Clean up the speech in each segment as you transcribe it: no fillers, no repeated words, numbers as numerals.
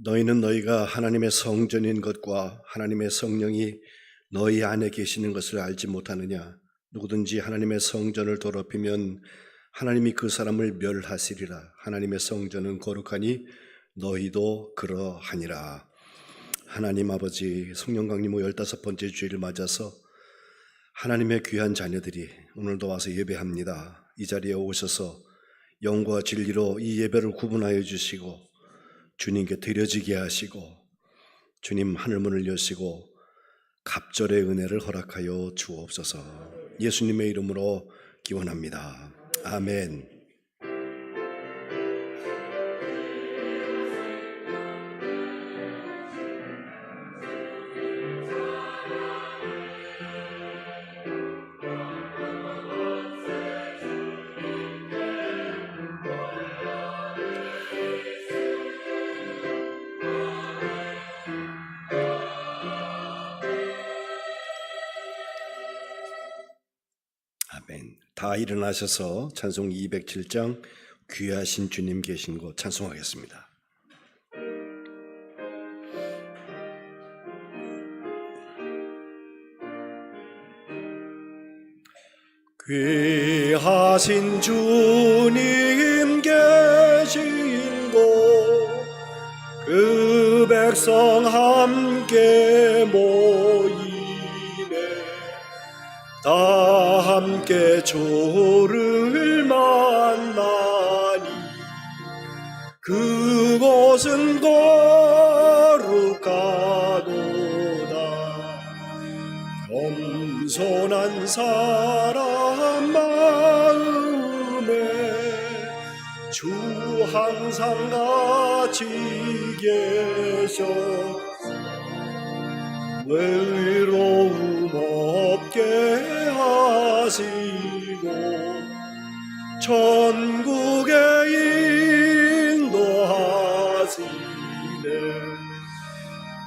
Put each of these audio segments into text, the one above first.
너희는 너희가 하나님의 성전인 것과 하나님의 성령이 너희 안에 계시는 것을 알지 못하느냐? 누구든지 하나님의 성전을 더럽히면 하나님이 그 사람을 멸하시리라. 하나님의 성전은 거룩하니 너희도 그러하니라. 하나님 아버지, 성령 강림후 15번째 주일을 맞아서 하나님의 귀한 자녀들이 오늘도 와서 예배합니다. 이 자리에 오셔서 영과 진리로 이 예배를 구분하여 주시고 주님께 드려지게 하시고 주님 하늘문을 여시고 갑절의 은혜를 허락하여 주옵소서. 예수님의 이름으로 기원합니다. 아멘. 아멘. 다 일어나셔서 찬송 207장 귀하신 주님 계신 곳 찬송하겠습니다. 귀하신 주님 계신 곳 그 백성 함께 모이네. 다 함께 주를 만나니 그곳은 거룩하도다. 겸손한 사람 마음에 주 항상 같이 계셔 외로움 없게 하시고 천국에 인도하시네.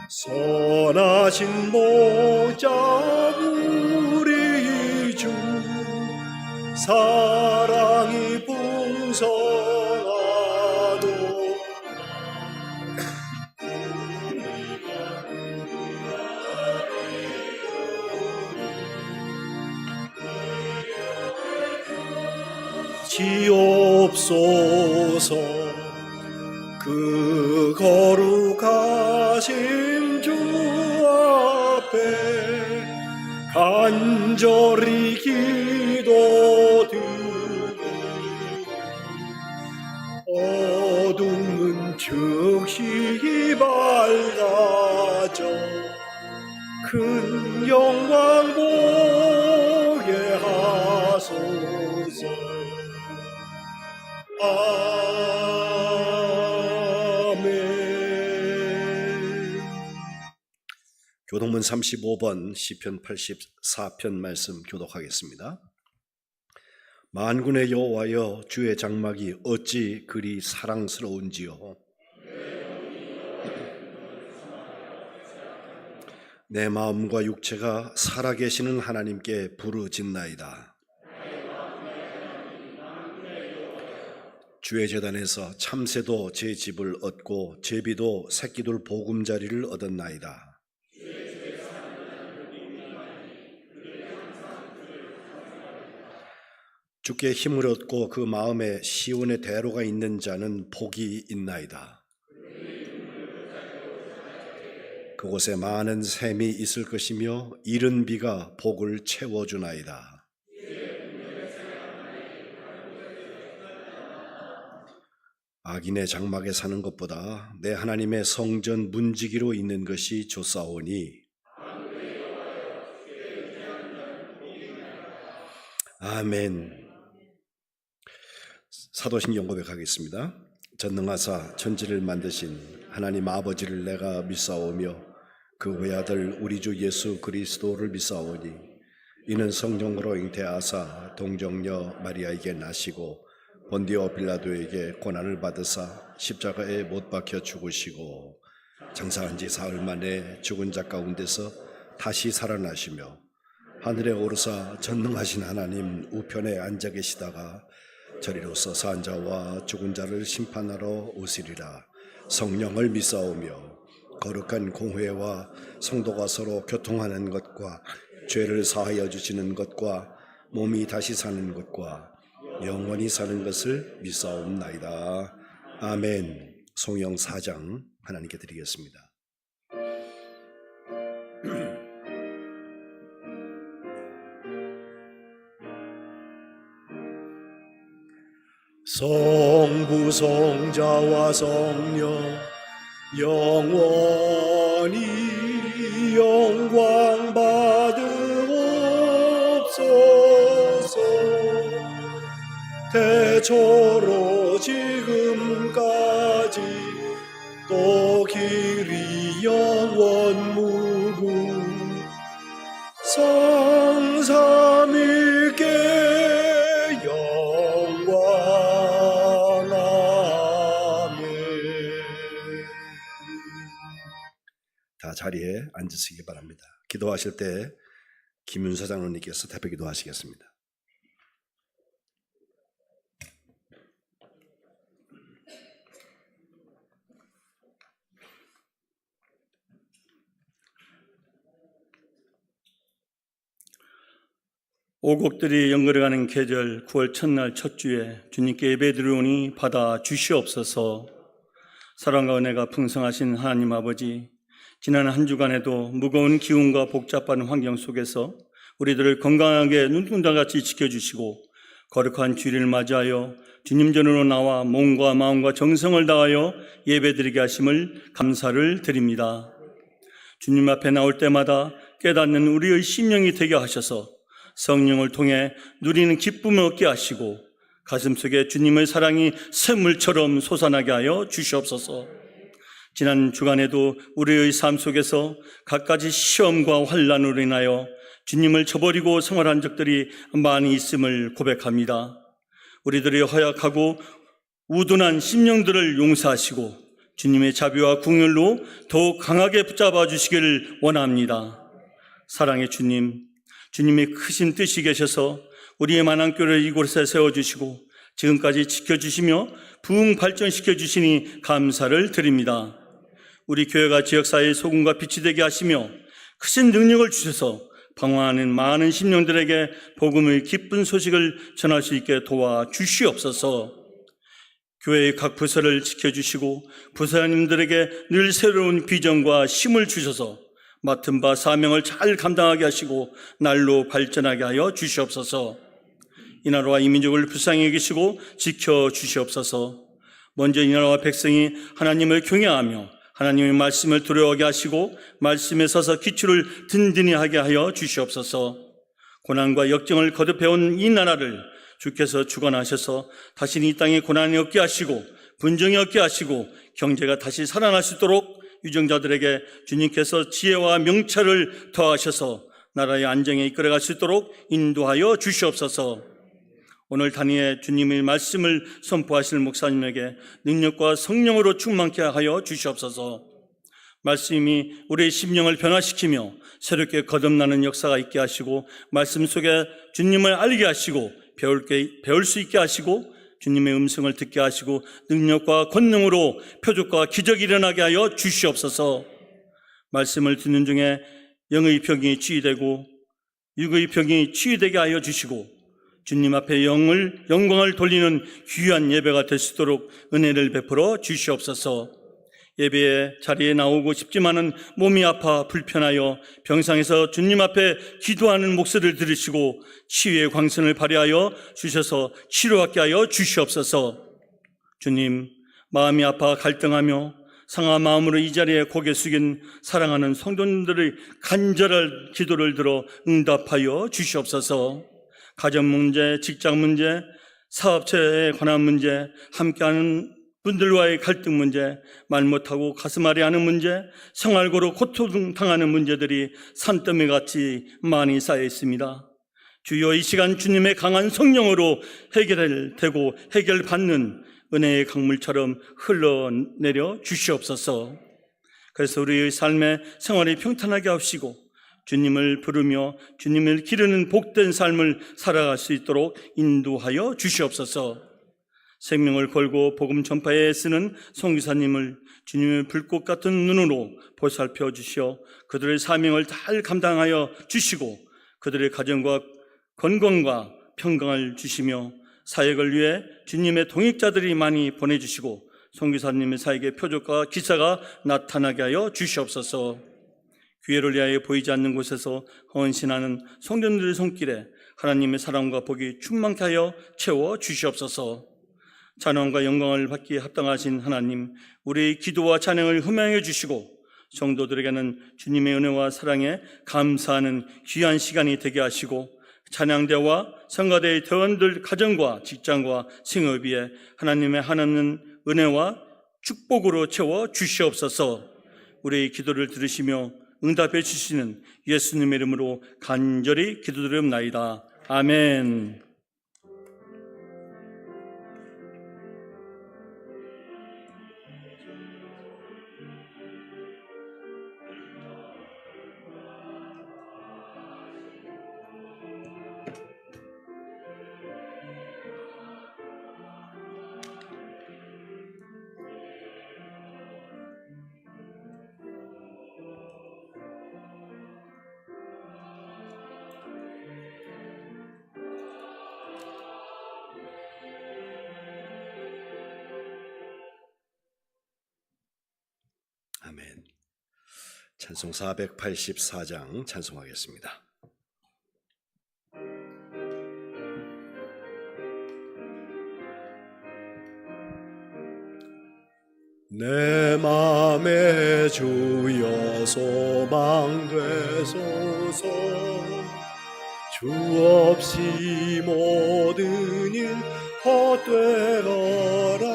선하신 목자 우리 주 사랑이 풍성하도 지옵소서. 그 거룩하신 주 앞에 간절히 기도드리고 어둠은 즉시 밝아져 큰 영광 보게 하소서. 아멘. 교동문 35번 시편 84편 말씀 교독하겠습니다. 만군의 여호와여, 주의 장막이 어찌 그리 사랑스러운지요. 내 마음과 육체가 살아계시는 하나님께 부르짖나이다. 주의 제단에서 참새도 제 집을 얻고 제비도 새끼들 보금자리를 얻었나이다. 주께 힘을 얻고 그 마음에 시온의 대로가 있는 자는 복이 있나이다. 그곳에 많은 샘이 있을 것이며 이른 비가 복을 채워주나이다. 악인의 장막에 사는 것보다 내 하나님의 성전 문지기로 있는 것이 좋사오니 아멘. 사도신경 고백하겠습니다. 전능하사 천지를 만드신 하나님 아버지를 내가 믿사오며 그 외아들 우리 주 예수 그리스도를 믿사오니 이는 성령으로 잉태하사 동정녀 마리아에게 나시고 본디오 빌라도에게 고난을 받으사 십자가에 못 박혀 죽으시고 장사한 지 사흘 만에 죽은 자 가운데서 다시 살아나시며 하늘에 오르사 전능하신 하나님 우편에 앉아 계시다가 저리로서 산 자와 죽은 자를 심판하러 오시리라. 성령을 믿사오며 거룩한 공회와 성도가 서로 교통하는 것과 죄를 사하여 주시는 것과 몸이 다시 사는 것과 영원히 사는 것을 믿사옵나이다. 아멘. 성령 4장 하나님께 드리겠습니다. 성부 성자와 성령 영원히 영광 받으옵소서. 태초로 지금까지 또 길이 영원무궁 성삼위께 다 자리에 앉으시기 바랍니다. 기도하실 때 김윤서 장로님께서 대표 기도하시겠습니다. 오곡들이 연거려가는 계절 9월 첫날 첫 주에 주님께 예배드리오니 받아 주시옵소서. 사랑과 은혜가 풍성하신 하나님 아버지, 지난 한 주간에도 무거운 기운과 복잡한 환경 속에서 우리들을 건강하게 눈동자같이 지켜주시고 거룩한 주일을 맞이하여 주님 전으로 나와 몸과 마음과 정성을 다하여 예배드리게 하심을 감사를 드립니다. 주님 앞에 나올 때마다 깨닫는 우리의 심령이 되게 하셔서 성령을 통해 누리는 기쁨을 얻게 하시고 가슴속에 주님의 사랑이 샘물처럼 솟아나게 하여 주시옵소서. 지난 주간에도 우리의 삶 속에서 갖가지 시험과 환난으로 인하여 주님을 저버리고 생활한 적들이 많이 있음을 고백합니다. 우리들의 허약하고 우둔한 심령들을 용서하시고 주님의 자비와 긍휼로 더욱 강하게 붙잡아 주시기를 원합니다. 사랑의 주님, 주님의 크신 뜻이 계셔서 우리의 만왕교를 이곳에 세워주시고 지금까지 지켜주시며 부흥 발전시켜 주시니 감사를 드립니다. 우리 교회가 지역사회의 소금과 빛이 되게 하시며 크신 능력을 주셔서 방황하는 많은 심령들에게 복음의 기쁜 소식을 전할 수 있게 도와주시옵소서. 교회의 각 부서를 지켜주시고 부사님들에게 늘 새로운 비전과 힘을 주셔서 맡은 바 사명을 잘 감당하게 하시고 날로 발전하게 하여 주시옵소서. 이 나라와 이 민족을 불쌍히 여기시고 지켜주시옵소서. 먼저 이 나라와 백성이 하나님을 경외하며 하나님의 말씀을 두려워하게 하시고 말씀에 서서 기초를 든든히 하게 하여 주시옵소서. 고난과 역정을 거듭해온 이 나라를 주께서 주관하셔서 다시 이 땅에 고난이 없게 하시고 분정이 없게 하시고 경제가 다시 살아날 수 있도록 유정자들에게 주님께서 지혜와 명철을 더하셔서 나라의 안정에 이끌어갈 수 있도록 인도하여 주시옵소서. 오늘 단위에 주님의 말씀을 선포하실 목사님에게 능력과 성령으로 충만케 하여 주시옵소서. 말씀이 우리의 심령을 변화시키며 새롭게 거듭나는 역사가 있게 하시고 말씀 속에 주님을 알게 하시고 배울 수 있게 하시고 주님의 음성을 듣게 하시고 능력과 권능으로 표적과 기적이 일어나게 하여 주시옵소서. 말씀을 듣는 중에 영의 병이 치유되고 육의 병이 치유되게 하여 주시고 주님 앞에 영광을 돌리는 귀한 예배가 될 수 있도록 은혜를 베풀어 주시옵소서. 예배의 자리에 나오고 싶지만은 몸이 아파 불편하여 병상에서 주님 앞에 기도하는 목소리를 들으시고 치유의 광선을 발휘하여 주셔서 치료하게 하여 주시옵소서. 주님, 마음이 아파 갈등하며 상한 마음으로 이 자리에 고개 숙인 사랑하는 성도님들의 간절한 기도를 들어 응답하여 주시옵소서. 가정 문제, 직장 문제, 사업체에 관한 문제, 함께하는 분들과의 갈등 문제, 말 못하고 가슴앓이 하는 문제, 생활고로 고통당하는 문제들이 산더미같이 많이 쌓여 있습니다. 주여, 이 시간 주님의 강한 성령으로 해결되고 해결받는 은혜의 강물처럼 흘러내려 주시옵소서. 그래서 우리의 삶의 생활이 평탄하게 하시고 주님을 부르며 주님을 기르는 복된 삶을 살아갈 수 있도록 인도하여 주시옵소서. 생명을 걸고 복음 전파에 쓰는 선교사님을 주님의 불꽃 같은 눈으로 보살펴 주시어 그들의 사명을 잘 감당하여 주시고 그들의 가정과 건강과 평강을 주시며 사역을 위해 주님의 동역자들이 많이 보내주시고 선교사님의 사역의 표적과 기사가 나타나게 하여 주시옵소서. 기회를 위하여 보이지 않는 곳에서 헌신하는 성도들의 손길에 하나님의 사랑과 복이 충만케 하여 채워 주시옵소서. 찬양과 영광을 받기에 합당하신 하나님, 우리의 기도와 찬양을 흠양해 주시고 성도들에게는 주님의 은혜와 사랑에 감사하는 귀한 시간이 되게 하시고 찬양대와 성가대의 대원들 가정과 직장과 생업위에 하나님의 한없는 은혜와 축복으로 채워 주시옵소서. 우리의 기도를 들으시며 응답해 주시는 예수님의 이름으로 간절히 기도드립나이다. 아멘. 아멘. 찬송 484장 찬송하겠습니다. 내 맘에 주여 소망되소서. 주 없이 모든 일 헛되어라.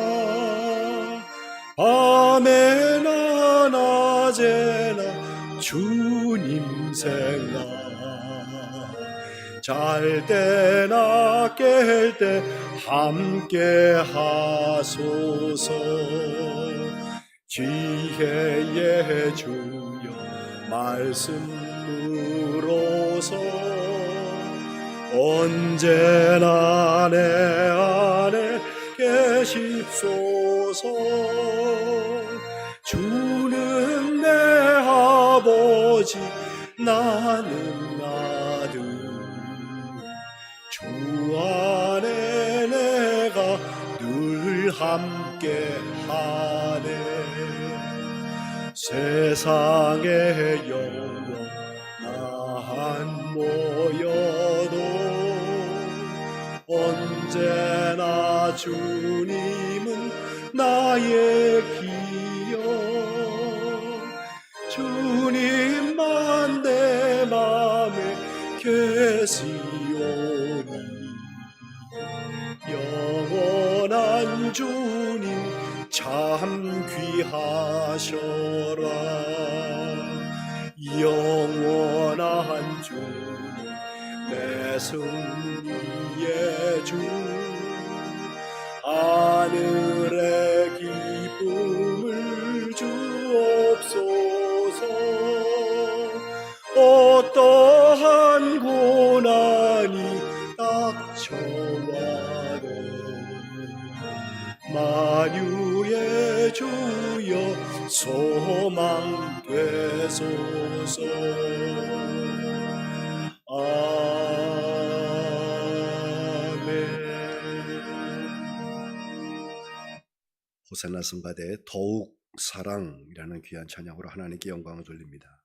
밤에나 낮에나 주님 생각, 잘 때나 깰 때 함께 하소서. 지혜의 주여 말씀으로서 언제나 내 안에 계십소서. 주는 내 아버지 나는 아들, 주 안에 내가 늘 함께 하네. 세상의 영원 난 모여도 언제나 주님은 나의 기여. 주님만 내 맘에 계시오니 영원한 주님 참 귀하셔라. 영원한 주님 내 승리의 주, 하늘의 기쁨을 주옵소서. 어떠한 고난이 닥쳐와도 만유의 주여 소망 되소서. 호산나 성가대 더욱 사랑이라는 귀한 찬양으로 하나님께 영광을 돌립니다.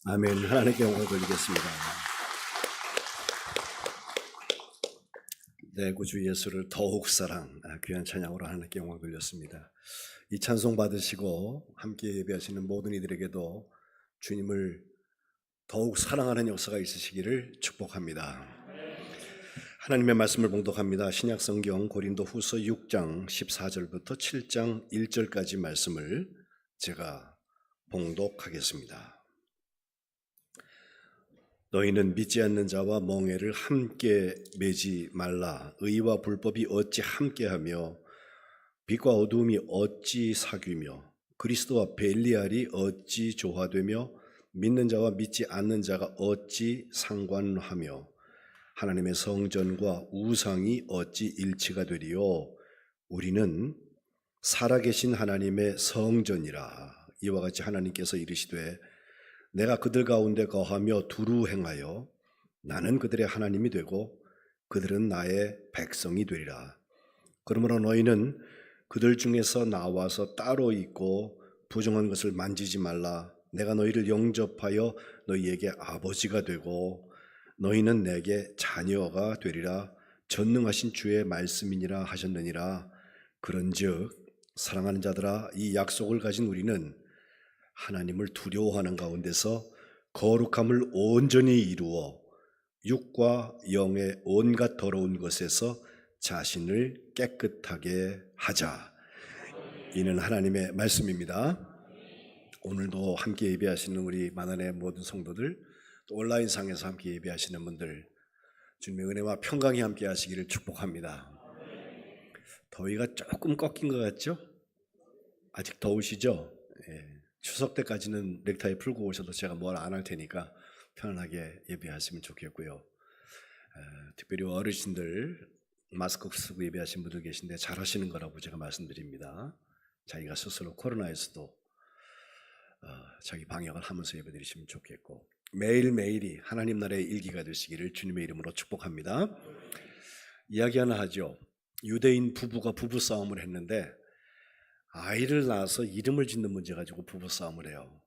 아멘. 하나님께 영광을 돌리겠습니다. 내 구주 예수를 더욱 귀한 찬양으로 하나님께 영광을 돌렸습니다. 이 찬송 받으시고 함께 예배하시는 모든 이들에게도 주님을 더욱 사랑하는 역사가 있으시기를 축복합니다. 하나님의 말씀을 봉독합니다. 신약성경 고린도후서 6장 14절부터 7장 1절까지 말씀을 제가 봉독하겠습니다. 너희는 믿지 않는 자와 멍에를 함께 매지 말라. 의와 불법이 어찌 함께하며 빛과 어두움이 어찌 사귀며 그리스도와 벨리알이 어찌 조화되며 믿는 자와 믿지 않는 자가 어찌 상관하며 하나님의 성전과 우상이 어찌 일치가 되리요. 우리는 살아계신 하나님의 성전이라. 이와 같이 하나님께서 이르시되 내가 그들 가운데 거하며 두루 행하여 나는 그들의 하나님이 되고 그들은 나의 백성이 되리라. 그러므로 너희는 그들 중에서 나와서 따로 있고 부정한 것을 만지지 말라. 내가 너희를 영접하여 너희에게 아버지가 되고 너희는 내게 자녀가 되리라. 전능하신 주의 말씀이니라 하셨느니라. 그런즉 사랑하는 자들아, 이 약속을 가진 우리는 하나님을 두려워하는 가운데서 거룩함을 온전히 이루어 육과 영의 온갖 더러운 것에서 자신을 깨끗하게 하자. 이는 하나님의 말씀입니다. 오늘도 함께 예배하시는 우리 만안의 모든 성도들, 또 온라인상에서 함께 예배하시는 분들, 주님의 은혜와 평강이 함께 하시기를 축복합니다. 더위가 조금 꺾인 것 같죠? 아직 더우시죠? 예. 추석 때까지는 넥타이 풀고 오셔도 제가 뭘 안 할 테니까 편안하게 예배하시면 좋겠고요. 특별히 어르신들 마스크 쓰고 예배하신 분들 계신데 잘하시는 거라고 제가 말씀드립니다. 자기가 스스로 코로나에서도 자기 방역을 하면서 예배드리시면 좋겠고, 매일매일이 하나님 나라의 일기가 되시기를 주님의 이름으로 축복합니다. 이야기 하나 하죠. 유대인 부부가 부부싸움을 했는데 아이를 낳아서 이름을 짓는 문제 가지고 부부싸움을 해요.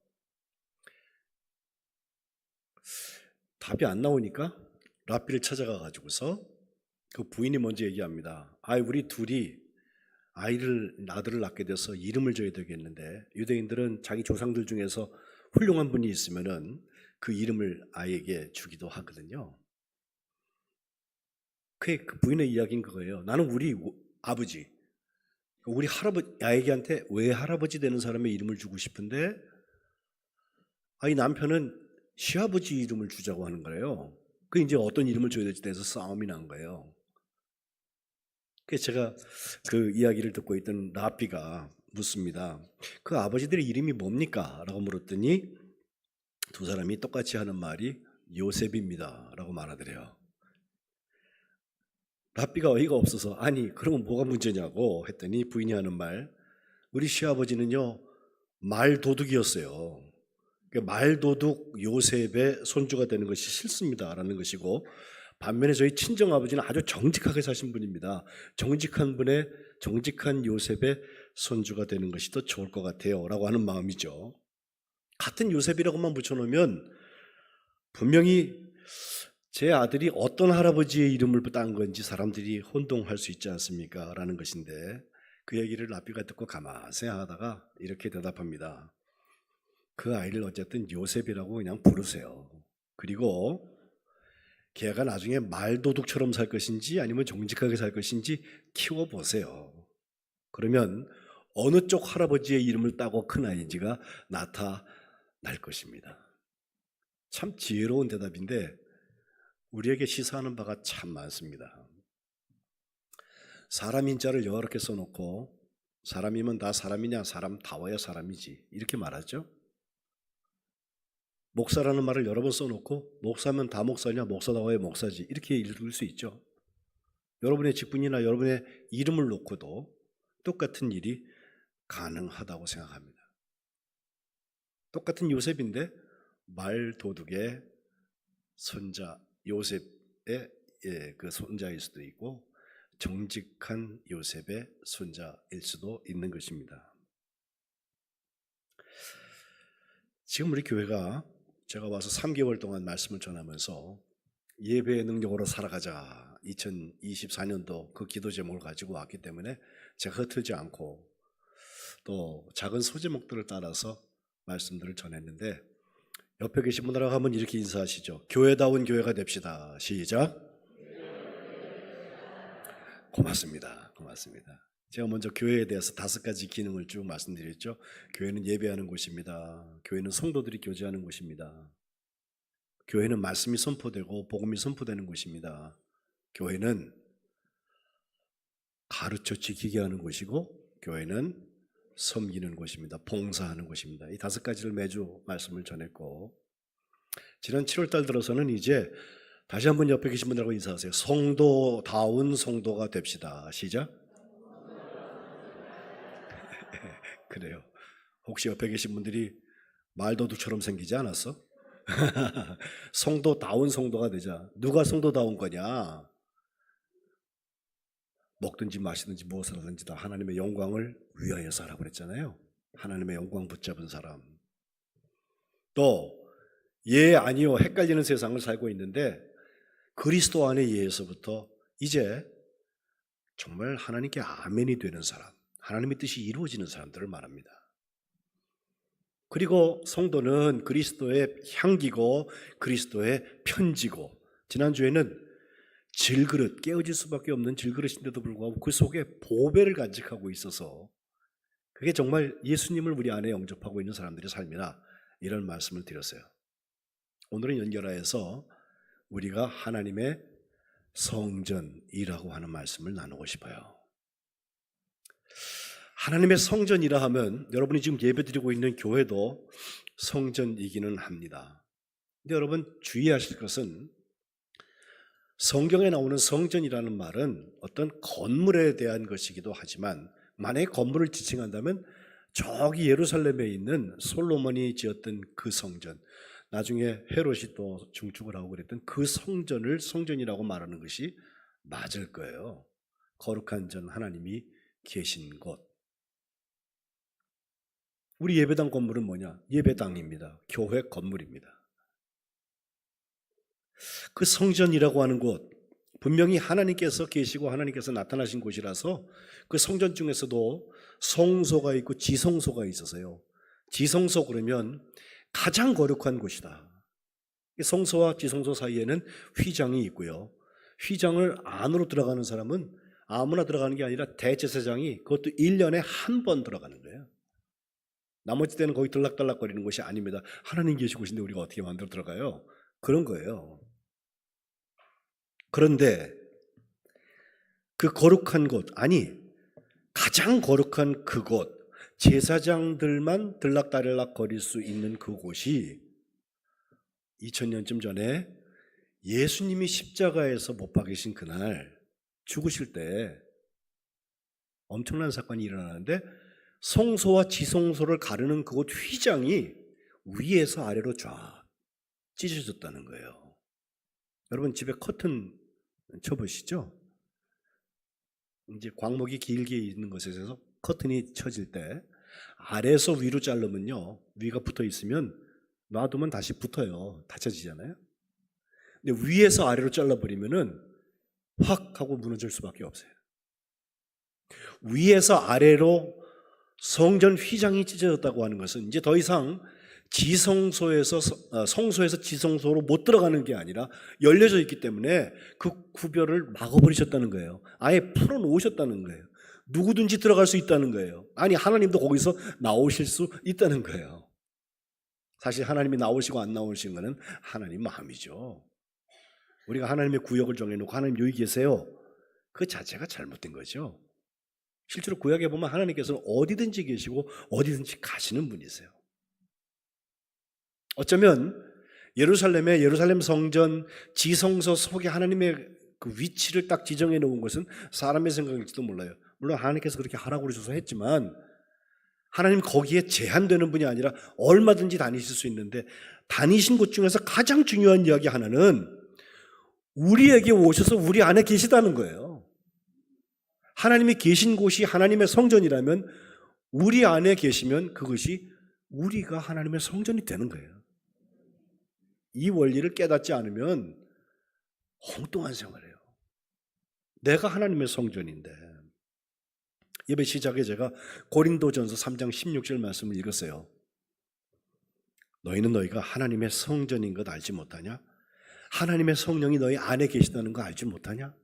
답이 안 나오니까 랍비를 찾아가 가지고서 그 부인이 먼저 얘기합니다. 우리 둘이 아들을 낳게 돼서 이름을 줘야 되겠는데, 유대인들은 자기 조상들 중에서 훌륭한 분이 있으면은 그 이름을 아이에게 주기도 하거든요. 그 부인의 이야기인 그거예요. 나는 우리 아버지, 우리 아이한테 왜 할아버지 되는 사람의 이름을 주고 싶은데, 이 남편은 시아버지 이름을 주자고 하는 거예요. 그 이제 어떤 이름을 줘야 될지 대해서 싸움이 난 거예요. 그래서 제가 그 이야기를 듣고 있던 랍비가 묻습니다. 그 아버지들의 이름이 뭡니까? 라고 물었더니 두 사람이 똑같이 하는 말이 요셉입니다 라고 말하더래요. 랍비가 어이가 없어서 그러면 뭐가 문제냐고 했더니 부인이 하는 말, 우리 시아버지는요 말도둑이었어요. 말도둑 요셉의 손주가 되는 것이 싫습니다 라는 것이고, 반면에 저희 친정아버지는 아주 정직하게 사신 분입니다. 정직한 요셉의 손주가 되는 것이 더 좋을 것 같아요 라고 하는 마음이죠. 같은 요셉이라고만 붙여놓으면 분명히 제 아들이 어떤 할아버지의 이름을 딴 건지 사람들이 혼동할 수 있지 않습니까? 라는 것인데, 그 얘기를 랍비가 듣고 가만히 생각하다가 이렇게 대답합니다. 그 아이를 어쨌든 요셉이라고 그냥 부르세요. 그리고 걔가 나중에 말도둑처럼 살 것인지 아니면 정직하게 살 것인지 키워보세요. 그러면 어느 쪽 할아버지의 이름을 따고 큰 아이인지가 나타날 것입니다. 참 지혜로운 대답인데 우리에게 시사하는 바가 참 많습니다. 사람 인자를 여러 개 써놓고 사람이면 다 사람이냐, 사람다워야 사람이지 이렇게 말하죠. 목사라는 말을 여러 번 써놓고 목사면 다 목사냐, 목사다워야 목사지 이렇게 읽을 수 있죠. 여러분의 직분이나 여러분의 이름을 놓고도 똑같은 일이 가능하다고 생각합니다. 똑같은 요셉인데 말도둑의 손자 요셉의 그 손자일 수도 있고 정직한 요셉의 손자일 수도 있는 것입니다. 지금 우리 교회가 제가 와서 3개월 동안 말씀을 전하면서 예배의 능력으로 살아가자 2024년도 그 기도 제목을 가지고 왔기 때문에 제가 흐트지 않고 또 작은 소제목들을 따라서 말씀들을 전했는데 옆에 계신 분들하고 한번 이렇게 인사하시죠. 교회다운 교회가 됩시다. 시작. 고맙습니다. 고맙습니다. 제가 먼저 교회에 대해서 5가지 기능을 쭉 말씀드렸죠. 교회는 예배하는 곳입니다. 교회는 성도들이 교제하는 곳입니다. 교회는 말씀이 선포되고 복음이 선포되는 곳입니다. 교회는 가르쳐 지키게 하는 곳이고 교회는 섬기는 곳입니다. 봉사하는 곳입니다. 이 5가지를 매주 말씀을 전했고 지난 7월달 들어서는 이제 다시 한번 옆에 계신 분들하고 인사하세요. 성도다운 성도가 됩시다. 시작. 그래요. 혹시 옆에 계신 분들이 말도둑처럼 생기지 않았어? 성도다운 성도가 되자. 누가 성도다운 거냐? 먹든지 마시든지 무엇을 하든지 다 하나님의 영광을 위하여서 하라고 그랬잖아요. 하나님의 영광 붙잡은 사람. 또 예 아니요 헷갈리는 세상을 살고 있는데 그리스도 안에 예에서부터 이제 정말 하나님께 아멘이 되는 사람, 하나님의 뜻이 이루어지는 사람들을 말합니다. 그리고 성도는 그리스도의 향기고 그리스도의 편지고 지난주에는 질그릇, 깨어질 수밖에 없는 질그릇인데도 불구하고 그 속에 보배를 간직하고 있어서 그게 정말 예수님을 우리 안에 영접하고 있는 사람들의 삶이라 이런 말씀을 드렸어요. 오늘은 연결하여서 우리가 하나님의 성전이라고 하는 말씀을 나누고 싶어요. 하나님의 성전이라 하면 여러분이 지금 예배드리고 있는 교회도 성전이기는 합니다. 근데 여러분 주의하실 것은 성경에 나오는 성전이라는 말은 어떤 건물에 대한 것이기도 하지만 만약에 건물을 지칭한다면 저기 예루살렘에 있는 솔로몬이 지었던 그 성전, 나중에 헤롯이 또 중축을 하고 그랬던 그 성전을 성전이라고 말하는 것이 맞을 거예요. 거룩한 전 하나님이 계신 곳. 우리 예배당 건물은 뭐냐? 예배당입니다. 교회 건물입니다. 그 성전이라고 하는 곳, 분명히 하나님께서 계시고 하나님께서 나타나신 곳이라서 그 성전 중에서도 성소가 있고 지성소가 있어서요. 지성소 그러면 가장 거룩한 곳이다. 성소와 지성소 사이에는 휘장이 있고요. 휘장을 안으로 들어가는 사람은 아무나 들어가는 게 아니라 대제사장이 그것도 1년에 한 번 들어가는 거예요. 나머지 때는 거기 들락달락거리는 곳이 아닙니다. 하나님 계신 곳인데 우리가 어떻게 만들어 들어가요? 그런 거예요. 그런데 그 거룩한 곳, 아니 가장 거룩한 그곳, 제사장들만 들락달락 거릴 수 있는 그곳이 2000년쯤 전에 예수님이 십자가에서 못 박히신 그날 죽으실 때 엄청난 사건이 일어나는데 성소와 지성소를 가르는 그곳 휘장이 위에서 아래로 쫙 찢어졌다는 거예요. 여러분 집에 커튼 쳐보시죠? 이제 광목이 길게 있는 것에서 커튼이 쳐질 때 아래에서 위로 자르면요, 위가 붙어 있으면 놔두면 다시 붙어요. 닫혀지잖아요. 근데 위에서 아래로 잘라버리면은 확 하고 무너질 수밖에 없어요. 위에서 아래로 성전 휘장이 찢어졌다고 하는 것은 이제 더 이상 지성소에서 성소에서 지성소로 못 들어가는 게 아니라 열려져 있기 때문에 그 구별을 막아버리셨다는 거예요. 아예 풀어놓으셨다는 거예요. 누구든지 들어갈 수 있다는 거예요. 아니 하나님도 거기서 나오실 수 있다는 거예요. 사실 하나님이 나오시고 안 나오시는 것은 하나님 마음이죠. 우리가 하나님의 구역을 정해놓고 하나님 여기 계세요, 그 자체가 잘못된 거죠. 실제로 구약에 보면 하나님께서는 어디든지 계시고 어디든지 가시는 분이세요. 어쩌면 예루살렘 성전 지성소 속에 하나님의 그 위치를 딱 지정해 놓은 것은 사람의 생각일지도 몰라요. 물론 하나님께서 그렇게 하라고 그러셔서 했지만 하나님 거기에 제한되는 분이 아니라 얼마든지 다니실 수 있는데 다니신 곳 중에서 가장 중요한 이야기 하나는 우리에게 오셔서 우리 안에 계시다는 거예요. 하나님이 계신 곳이 하나님의 성전이라면 우리 안에 계시면 그것이 우리가 하나님의 성전이 되는 거예요. 이 원리를 깨닫지 않으면 엉뚱한 생활이에요. 내가 하나님의 성전인데. 예배 시작에 제가 고린도전서 3장 16절 말씀을 읽었어요. 너희는 너희가 하나님의 성전인 것 알지 못하냐? 하나님의 성령이 너희 안에 계시다는 거 알지 못하냐?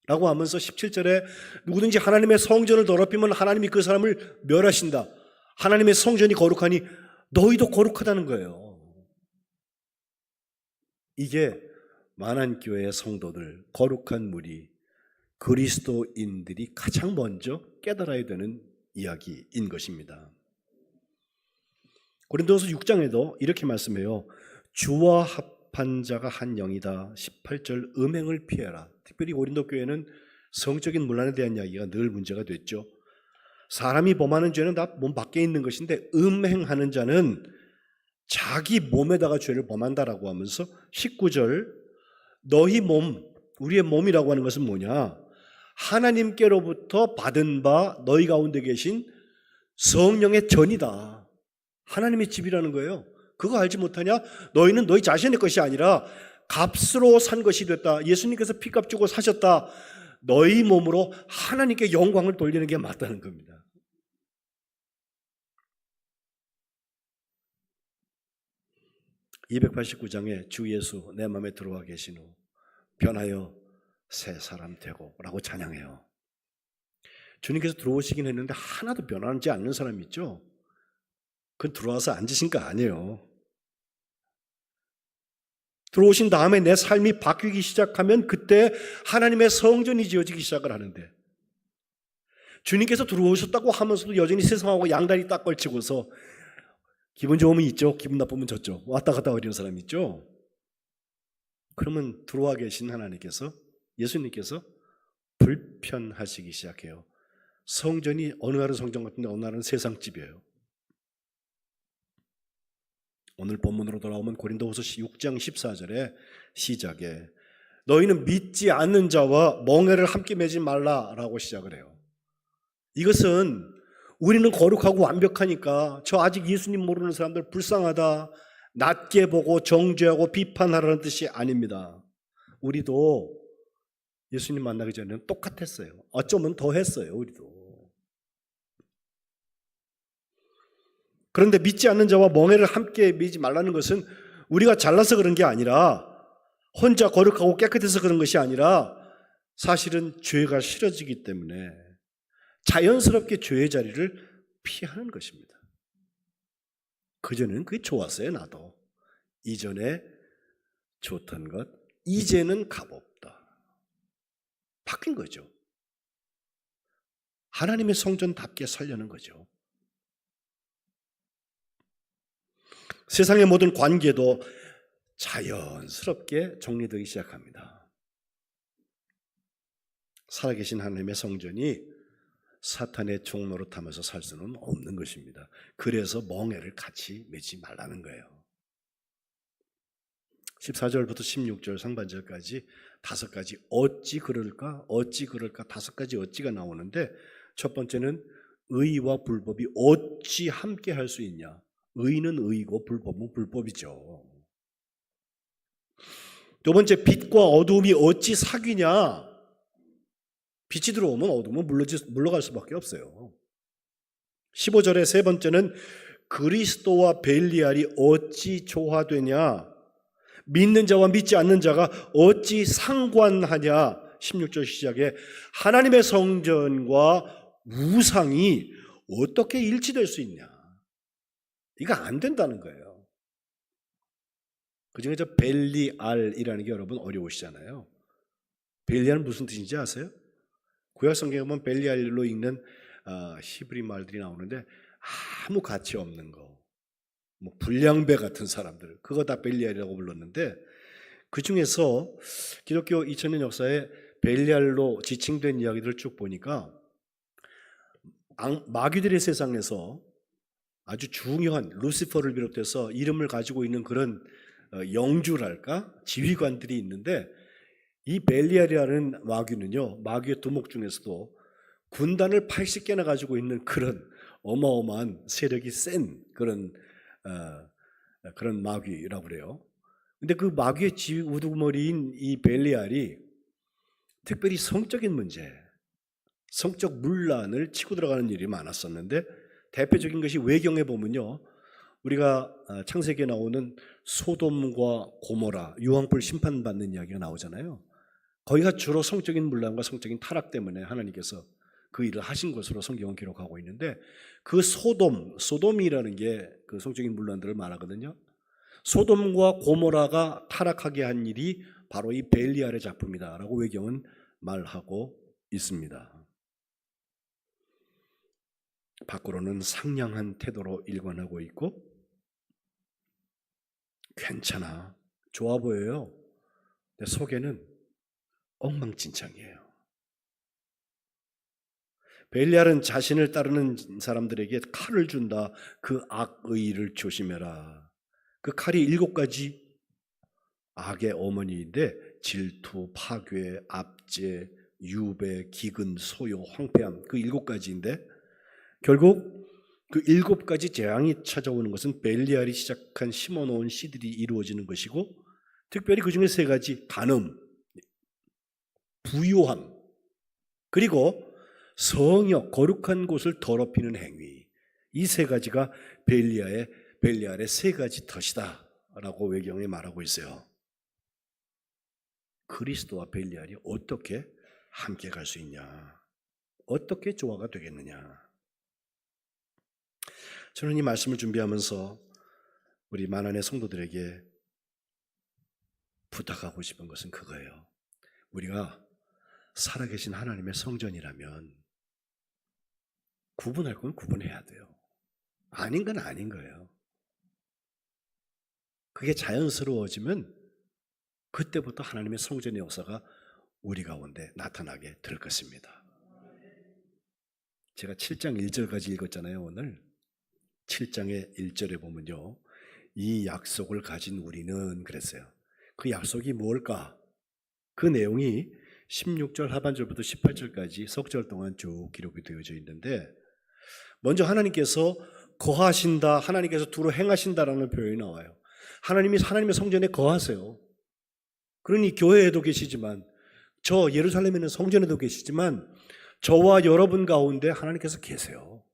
라고 하면서 17절에 누구든지 하나님의 성전을 더럽히면 하나님이 그 사람을 멸하신다. 하나님의 성전이 거룩하니 너희도 거룩하다는 거예요. 이게 만안교회의 성도들, 거룩한 무리, 그리스도인들이 가장 먼저 깨달아야 되는 이야기인 것입니다. 고린도서 6장에도 이렇게 말씀해요. 주와 합한 자가 한 영이다. 18절 음행을 피해라. 특별히 고린도 교회는 성적인 문란에 대한 이야기가 늘 문제가 됐죠. 사람이 범하는 죄는 다 몸 밖에 있는 것인데 음행하는 자는 자기 몸에다가 죄를 범한다라고 하면서 19절 너희 몸, 우리의 몸이라고 하는 것은 뭐냐? 하나님께로부터 받은 바 너희 가운데 계신 성령의 전이다. 하나님의 집이라는 거예요. 그거 알지 못하냐? 너희는 너희 자신의 것이 아니라 값으로 산 것이 됐다. 예수님께서 피값 주고 사셨다. 너희 몸으로 하나님께 영광을 돌리는 게 맞다는 겁니다. (289장에) 주 예수 내 마음에 들어와 계신 후 변하여 새 사람 되고 라고 찬양해요. 주님께서 들어오시긴 했는데 하나도 변하지 않는 사람 있죠? 그건 들어와서 앉으신 거 아니에요. 들어오신 다음에 내 삶이 바뀌기 시작하면 그때 하나님의 성전이 지어지기 시작을 하는데, 주님께서 들어오셨다고 하면서도 여전히 세상하고 양다리 딱 걸치고서 기분 좋으면 있죠, 기분 나쁘면 졌죠. 왔다 갔다 거리는 사람 있죠. 그러면 들어와 계신 하나님께서, 예수님께서 불편하시기 시작해요. 성전이 어느 날은 성전 같은데 어느 날은 세상집이에요. 오늘 본문으로 돌아오면 고린도후서 6장 14절에 시작에 너희는 믿지 않는 자와 멍에를 함께 매지 말라라고 시작을 해요. 이것은 우리는 거룩하고 완벽하니까 저 아직 예수님 모르는 사람들 불쌍하다, 낮게 보고 정죄하고 비판하라는 뜻이 아닙니다. 우리도 예수님 만나기 전에는 똑같았어요. 어쩌면 더 했어요, 우리도. 그런데 믿지 않는 자와 멍에를 함께 매지 말라는 것은 우리가 잘나서 그런 게 아니라, 혼자 거룩하고 깨끗해서 그런 것이 아니라 사실은 죄가 싫어지기 때문에 자연스럽게 죄의 자리를 피하는 것입니다. 그전에는 그게 좋았어요. 나도 이전에 좋던 것 이제는 값없다. 바뀐 거죠. 하나님의 성전답게 살려는 거죠. 세상의 모든 관계도 자연스럽게 정리되기 시작합니다. 살아계신 하나님의 성전이 사탄의 종노릇하면서 살 수는 없는 것입니다. 그래서 멍에를 같이 매지 말라는 거예요. 14절부터 16절 상반절까지 5가지 어찌 그럴까? 어찌 그럴까? 5가지 어찌가 나오는데, 첫 번째는 의와 불법이 어찌 함께 할 수 있냐? 의는 의이고 불법은 불법이죠. 두 번째, 빛과 어두움이 어찌 사귀냐? 빛이 들어오면 어두움은 물러갈 수밖에 없어요. 15절의 세 번째는 그리스도와 벨리알이 어찌 조화되냐? 믿는 자와 믿지 않는 자가 어찌 상관하냐? 16절 시작에 하나님의 성전과 우상이 어떻게 일치될 수 있냐? 이거 안 된다는 거예요. 그중에 저 벨리알이라는 게 여러분 어려우시잖아요. 벨리알은 무슨 뜻인지 아세요? 구약 성경에 보면 벨리알로 읽는 히브리 말들이 나오는데 아무 가치 없는 거, 뭐 불량배 같은 사람들, 그거 다 벨리알이라고 불렀는데, 그 중에서 기독교 2000년 역사에 벨리알로 지칭된 이야기들을 쭉 보니까 마귀들의 세상에서 아주 중요한 루시퍼를 비롯해서 이름을 가지고 있는 그런 영주랄까? 지휘관들이 있는데, 이 벨리알이라는 마귀는요, 마귀의 두목 중에서도 군단을 80개나 가지고 있는 그런 어마어마한 세력이 센 그런 마귀라고 그래요. 근데 그 마귀의 우두머리인 이 벨리알이 특별히 성적인 문제, 성적 문란을 치고 들어가는 일이 많았었는데, 대표적인 것이 외경에 보면요, 우리가 창세기에 나오는 소돔과 고모라, 유황불 심판받는 이야기가 나오잖아요. 거기가 주로 성적인 문란과 성적인 타락 때문에 하나님께서 그 일을 하신 것으로 성경은 기록하고 있는데, 그 소돔이라는 게 그 성적인 문란들을 말하거든요. 소돔과 고모라가 타락하게 한 일이 바로 이 벨리알의 작품이다라고 외경은 말하고 있습니다. 밖으로는 상냥한 태도로 일관하고 있고, 괜찮아, 좋아 보여요. 근데 속에는 엉망진창이에요. 벨리알은 자신을 따르는 사람들에게 칼을 준다. 그 악의를 조심해라. 그 칼이 7가지 악의 어머니인데, 질투, 파괴, 압제, 유배, 기근, 소요, 황폐함, 그 7가지인데 결국 그 7가지 재앙이 찾아오는 것은 벨리알이 시작한 심어놓은 씨들이 이루어지는 것이고, 특별히 그 중에 3가지, 간음, 부요함, 그리고 성역, 거룩한 곳을 더럽히는 행위, 이 3가지가 벨리알의 3가지 덫이다 라고 외경에 말하고 있어요. 그리스도와 벨리알이 어떻게 함께 갈 수 있냐, 어떻게 조화가 되겠느냐. 저는 이 말씀을 준비하면서 우리 만안의 성도들에게 부탁하고 싶은 것은 그거예요. 우리가 살아계신 하나님의 성전이라면 구분할 건 구분해야 돼요. 아닌 건 아닌 거예요. 그게 자연스러워지면 그때부터 하나님의 성전의 역사가 우리 가운데 나타나게 될 것입니다. 제가 7장 1절까지 읽었잖아요, 오늘. 7장의 1절에 보면요, 이 약속을 가진 우리는 그랬어요. 그 약속이 뭘까? 그 내용이 16절 하반절부터 18절까지 석절 동안 쭉 기록이 되어져 있는데, 먼저 하나님께서 거하신다, 하나님께서 두루 행하신다라는 표현이 나와요. 하나님이 하나님의 성전에 거하세요. 그러니 교회에도 계시지만, 저 예루살렘에 있는 성전에도 계시지만, 저와 여러분 가운데 하나님께서 계세요.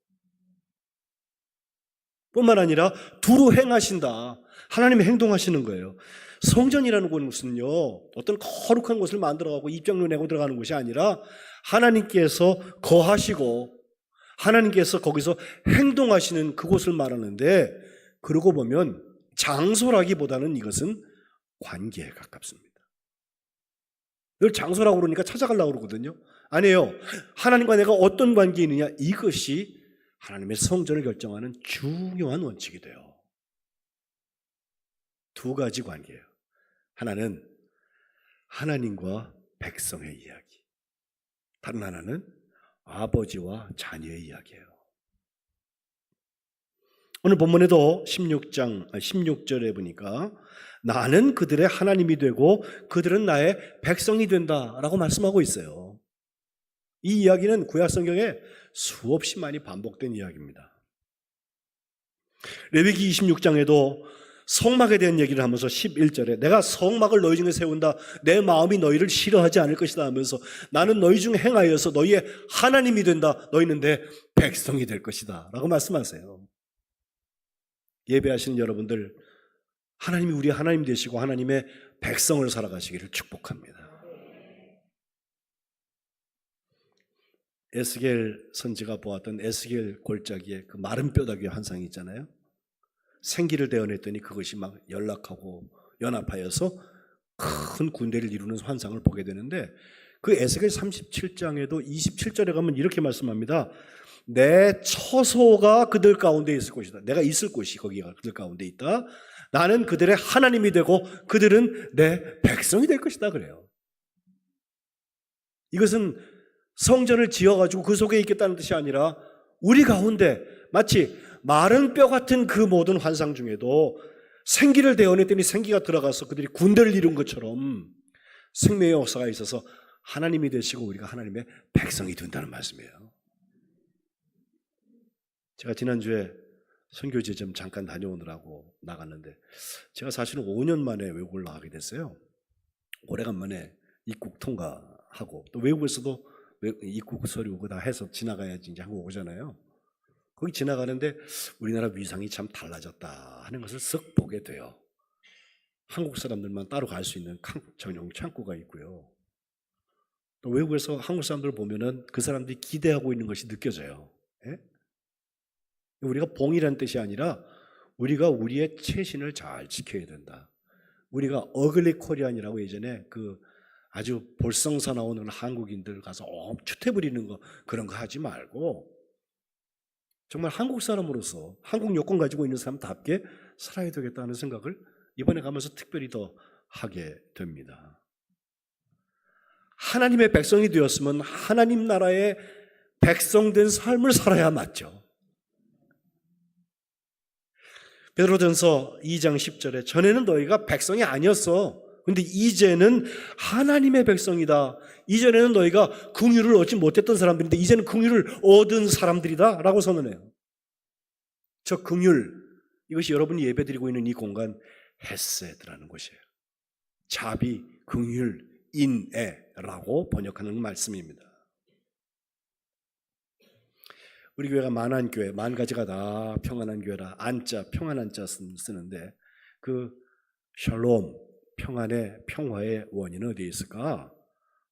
뿐만 아니라 두루 행하신다. 하나님이 행동하시는 거예요. 성전이라는 것은요, 어떤 거룩한 곳을 만들어가고 입장료 내고 들어가는 것이 아니라 하나님께서 거하시고 하나님께서 거기서 행동하시는 그곳을 말하는데, 그러고 보면 장소라기보다는 이것은 관계에 가깝습니다. 늘 장소라고 그러니까 찾아가려고 그러거든요. 아니에요. 하나님과 내가 어떤 관계에 있느냐, 이것이 하나님의 성전을 결정하는 중요한 원칙이 돼요. 2가지 관계예요. 하나는 하나님과 백성의 이야기, 다른 하나는 아버지와 자녀의 이야기예요. 오늘 본문에도 16절에 보니까 나는 그들의 하나님이 되고 그들은 나의 백성이 된다라고 말씀하고 있어요. 이 이야기는 구약 성경에 수없이 많이 반복된 이야기입니다. 레위기 26장에도 성막에 대한 얘기를 하면서 11절에 내가 성막을 너희 중에 세운다, 내 마음이 너희를 싫어하지 않을 것이다 하면서 나는 너희 중에 행하여서 너희의 하나님이 된다, 너희는 내 백성이 될 것이다 라고 말씀하세요. 예배하시는 여러분들, 하나님이 우리 하나님 되시고 하나님의 백성을 살아가시기를 축복합니다. 에스겔 선지가 보았던 에스겔 골짜기에 그 마른 뼈다귀 환상이 있잖아요. 생기를 대어냈더니 그것이 막 연락하고 연합하여서 큰 군대를 이루는 환상을 보게 되는데, 그 에스겔 37장에도 27절에 가면 이렇게 말씀합니다. 내 처소가 그들 가운데 있을 것이다. 내가 있을 곳이 거기가 그들 가운데 있다. 나는 그들의 하나님이 되고 그들은 내 백성이 될 것이다 그래요. 이것은 성전을 지어가지고 그 속에 있겠다는 뜻이 아니라 우리 가운데 마치 마른 뼈 같은 그 모든 환상 중에도 생기를 대어냈더니 생기가 들어가서 그들이 군대를 이룬 것처럼 생명의 역사가 있어서 하나님이 되시고 우리가 하나님의 백성이 된다는 말씀이에요. 제가 지난주에 선교지 좀 잠깐 다녀오느라고 나갔는데 제가 사실은 5년 만에 외국을 나가게 됐어요. 오래간만에 입국 통과하고 또 외국에서도 입국 서류 그거 다 해서 지나가야지 이제 한국 오잖아요. 거기 지나가는데 우리나라 위상이 참 달라졌다 하는 것을 쓱 보게 돼요. 한국 사람들만 따로 갈 수 있는 전용 창구가 있고요. 또 외국에서 한국 사람들 보면은 그 사람들이 기대하고 있는 것이 느껴져요. 예? 우리가 봉이라는 뜻이 아니라 우리가 우리의 체신을 잘 지켜야 된다. 우리가 어글리 코리안이라고 예전에 그 아주 볼성사 나오는 한국인들 가서 추태 부리는 거 그런 거 하지 말고 정말 한국 사람으로서 한국 여권 가지고 있는 사람답게 살아야 되겠다는 생각을 이번에 가면서 특별히 더 하게 됩니다. 하나님의 백성이 되었으면 하나님 나라의 백성된 삶을 살아야 맞죠. 베드로전서 2장 10절에 전에는 너희가 백성이 아니었어. 근데 이제는 하나님의 백성이다. 이전에는 너희가 긍휼을 얻지 못했던 사람들인데 이제는 긍휼을 얻은 사람들이다 라고 선언해요. 저 긍휼, 이것이 여러분이 예배드리고 있는 이 공간 헤세드라는 곳이에요. 자비, 긍휼, 인애라고 번역하는 말씀입니다. 우리 교회가 만안교회, 만 가지가 다 평안한 교회라 안자, 평안한 자 쓰는데 그 샬롬, 평안의 평화의 원인은 어디에 있을까?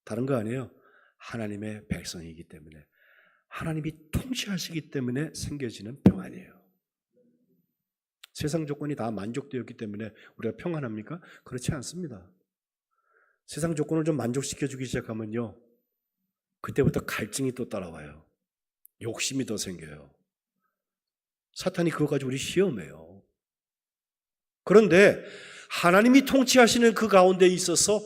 다른 거 아니에요. 하나님의 백성이기 때문에 하나님이 통치하시기 때문에 생겨지는 평안이에요. 세상 조건이 다 만족되었기 때문에 우리가 평안합니까? 그렇지 않습니다. 세상 조건을 좀 만족시켜주기 시작하면요, 그때부터 갈증이 또 따라와요. 욕심이 더 생겨요. 사탄이 그거 가지고 우리 시험해요. 그런데 하나님이 통치하시는 그 가운데 있어서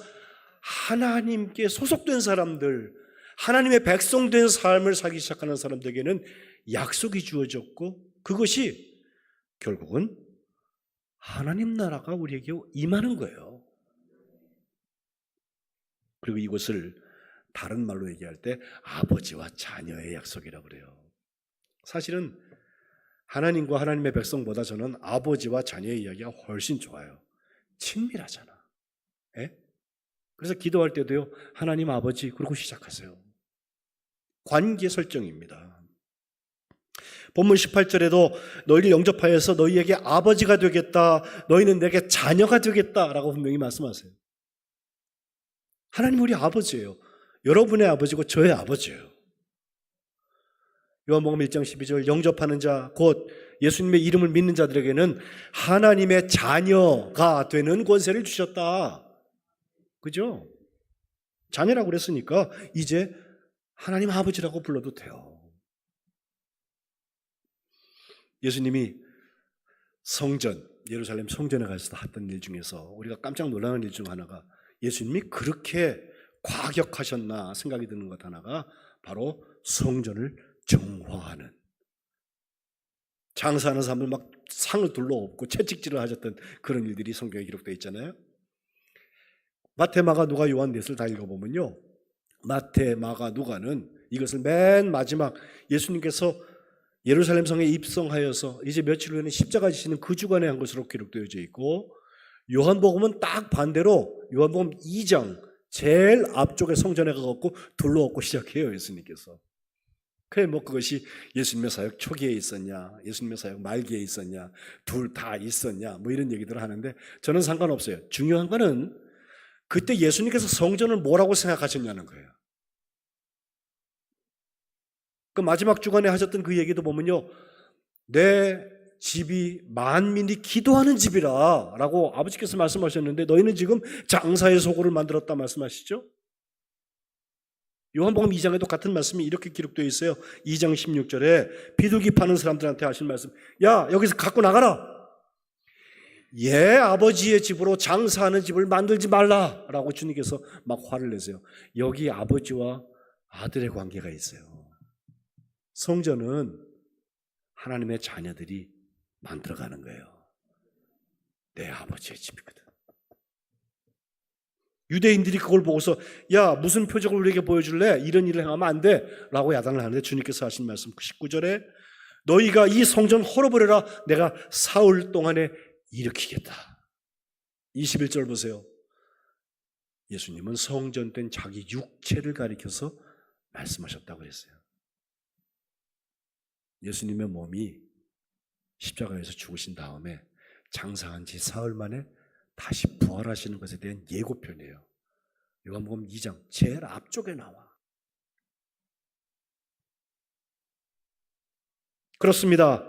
하나님께 소속된 사람들, 하나님의 백성된 삶을 살기 시작하는 사람들에게는 약속이 주어졌고 그것이 결국은 하나님 나라가 우리에게 임하는 거예요. 그리고 이것을 다른 말로 얘기할 때 아버지와 자녀의 약속이라고 그래요. 사실은 하나님과 하나님의 백성보다 저는 아버지와 자녀의 이야기가 훨씬 좋아요. 친밀하잖아. 에? 그래서 기도할 때도요, 하나님 아버지 그러고 시작하세요. 관계 설정입니다. 본문 18절에도 너희를 영접하여서 너희에게 아버지가 되겠다, 너희는 내게 자녀가 되겠다라고 분명히 말씀하세요. 하나님 우리 아버지예요. 여러분의 아버지고 저의 아버지예요. 요한복음 1장 12절 영접하는 자 곧 예수님의 이름을 믿는 자들에게는 하나님의 자녀가 되는 권세를 주셨다. 그죠? 자녀라고 그랬으니까 이제 하나님 아버지라고 불러도 돼요. 예수님이 성전, 예루살렘 성전에 가서 했던 일 중에서 우리가 깜짝 놀라는 일 중 하나가 예수님이 그렇게 과격하셨나 생각이 드는 것 하나가 바로 성전을 정화하는, 장사하는 사람들 막 상을 둘러엎고 채찍질을 하셨던 그런 일들이 성경에 기록되어 있잖아요. 마태, 마가, 누가, 요한 넷을 다 읽어보면요, 마태, 마가, 누가는 이것을 맨 마지막 예수님께서 예루살렘 성에 입성하여서 이제 며칠 후에는 십자가 지시는 그 주간에 한 것으로 기록되어져 있고, 요한복음은 딱 반대로 요한복음 2장 제일 앞쪽에 성전에 가갖고 둘러엎고 시작해요, 예수님께서. 그래, 뭐 그것이 예수님의 사역 초기에 있었냐, 예수님의 사역 말기에 있었냐, 둘 다 있었냐, 뭐 이런 얘기들을 하는데 저는 상관없어요. 중요한 거는 그때 예수님께서 성전을 뭐라고 생각하셨냐는 거예요. 그 마지막 주간에 하셨던 그 얘기도 보면요, 내 집이 만민이 기도하는 집이라 라고 아버지께서 말씀하셨는데 너희는 지금 장사의 소굴을 만들었다 말씀하시죠? 요한복음 2장에도 같은 말씀이 이렇게 기록되어 있어요. 2장 16절에 비둘기 파는 사람들한테 하신 말씀, 야 여기서 갖고 나가라, 얘 아버지의 집으로 장사하는 집을 만들지 말라 라고 주님께서 막 화를 내세요. 여기 아버지와 아들의 관계가 있어요. 성전은 하나님의 자녀들이 만들어가는 거예요. 내 아버지의 집이거든. 유대인들이 그걸 보고서 야 무슨 표적을 우리에게 보여줄래? 이런 일을 행하면 안 돼 라고 야단을 하는데 주님께서 하신 말씀 19절에 너희가 이 성전 헐어버려라. 내가 사흘 동안에 일으키겠다. 21절 보세요. 예수님은 성전된 자기 육체를 가리켜서 말씀하셨다고 그랬어요. 예수님의 몸이 십자가에서 죽으신 다음에 장사한 지 사흘 만에 다시 부활하시는 것에 대한 예고편이에요. 요한복음 2장 제일 앞쪽에 나와. 그렇습니다.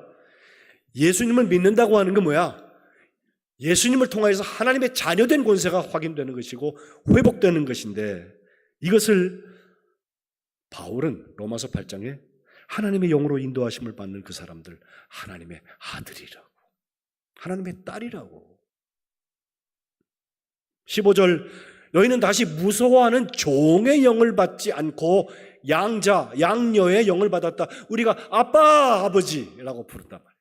예수님을 믿는다고 하는 건 뭐야? 예수님을 통하여서 하나님의 자녀된 권세가 확인되는 것이고 회복되는 것인데, 이것을 바울은 로마서 8장에 하나님의 영으로 인도하심을 받는 그 사람들, 하나님의 아들이라고, 하나님의 딸이라고. 15절, 너희는 다시 무서워하는 종의 영을 받지 않고 양자, 양녀의 영을 받았다. 우리가 아빠, 아버지라고 부른단 말이에요.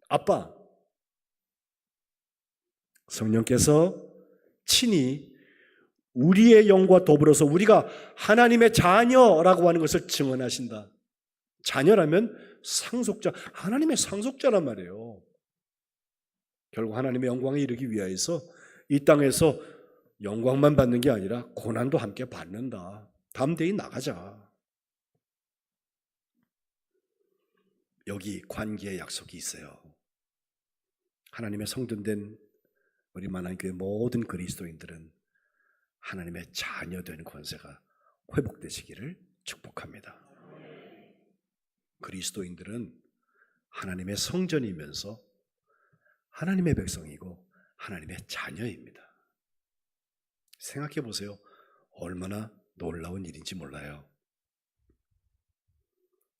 아빠. 성령께서 친히 우리의 영과 더불어서 우리가 하나님의 자녀라고 하는 것을 증언하신다. 자녀라면 상속자, 하나님의 상속자란 말이에요. 결국 하나님의 영광에 이르기 위하여서 이 땅에서 영광만 받는 게 아니라 고난도 함께 받는다. 담대히 나가자. 여기 관계의 약속이 있어요. 하나님의 성전된 우리 만안교회 모든 그리스도인들은 하나님의 자녀된 권세가 회복되시기를 축복합니다. 그리스도인들은 하나님의 성전이면서 하나님의 백성이고 하나님의 자녀입니다. 생각해 보세요. 얼마나 놀라운 일인지 몰라요.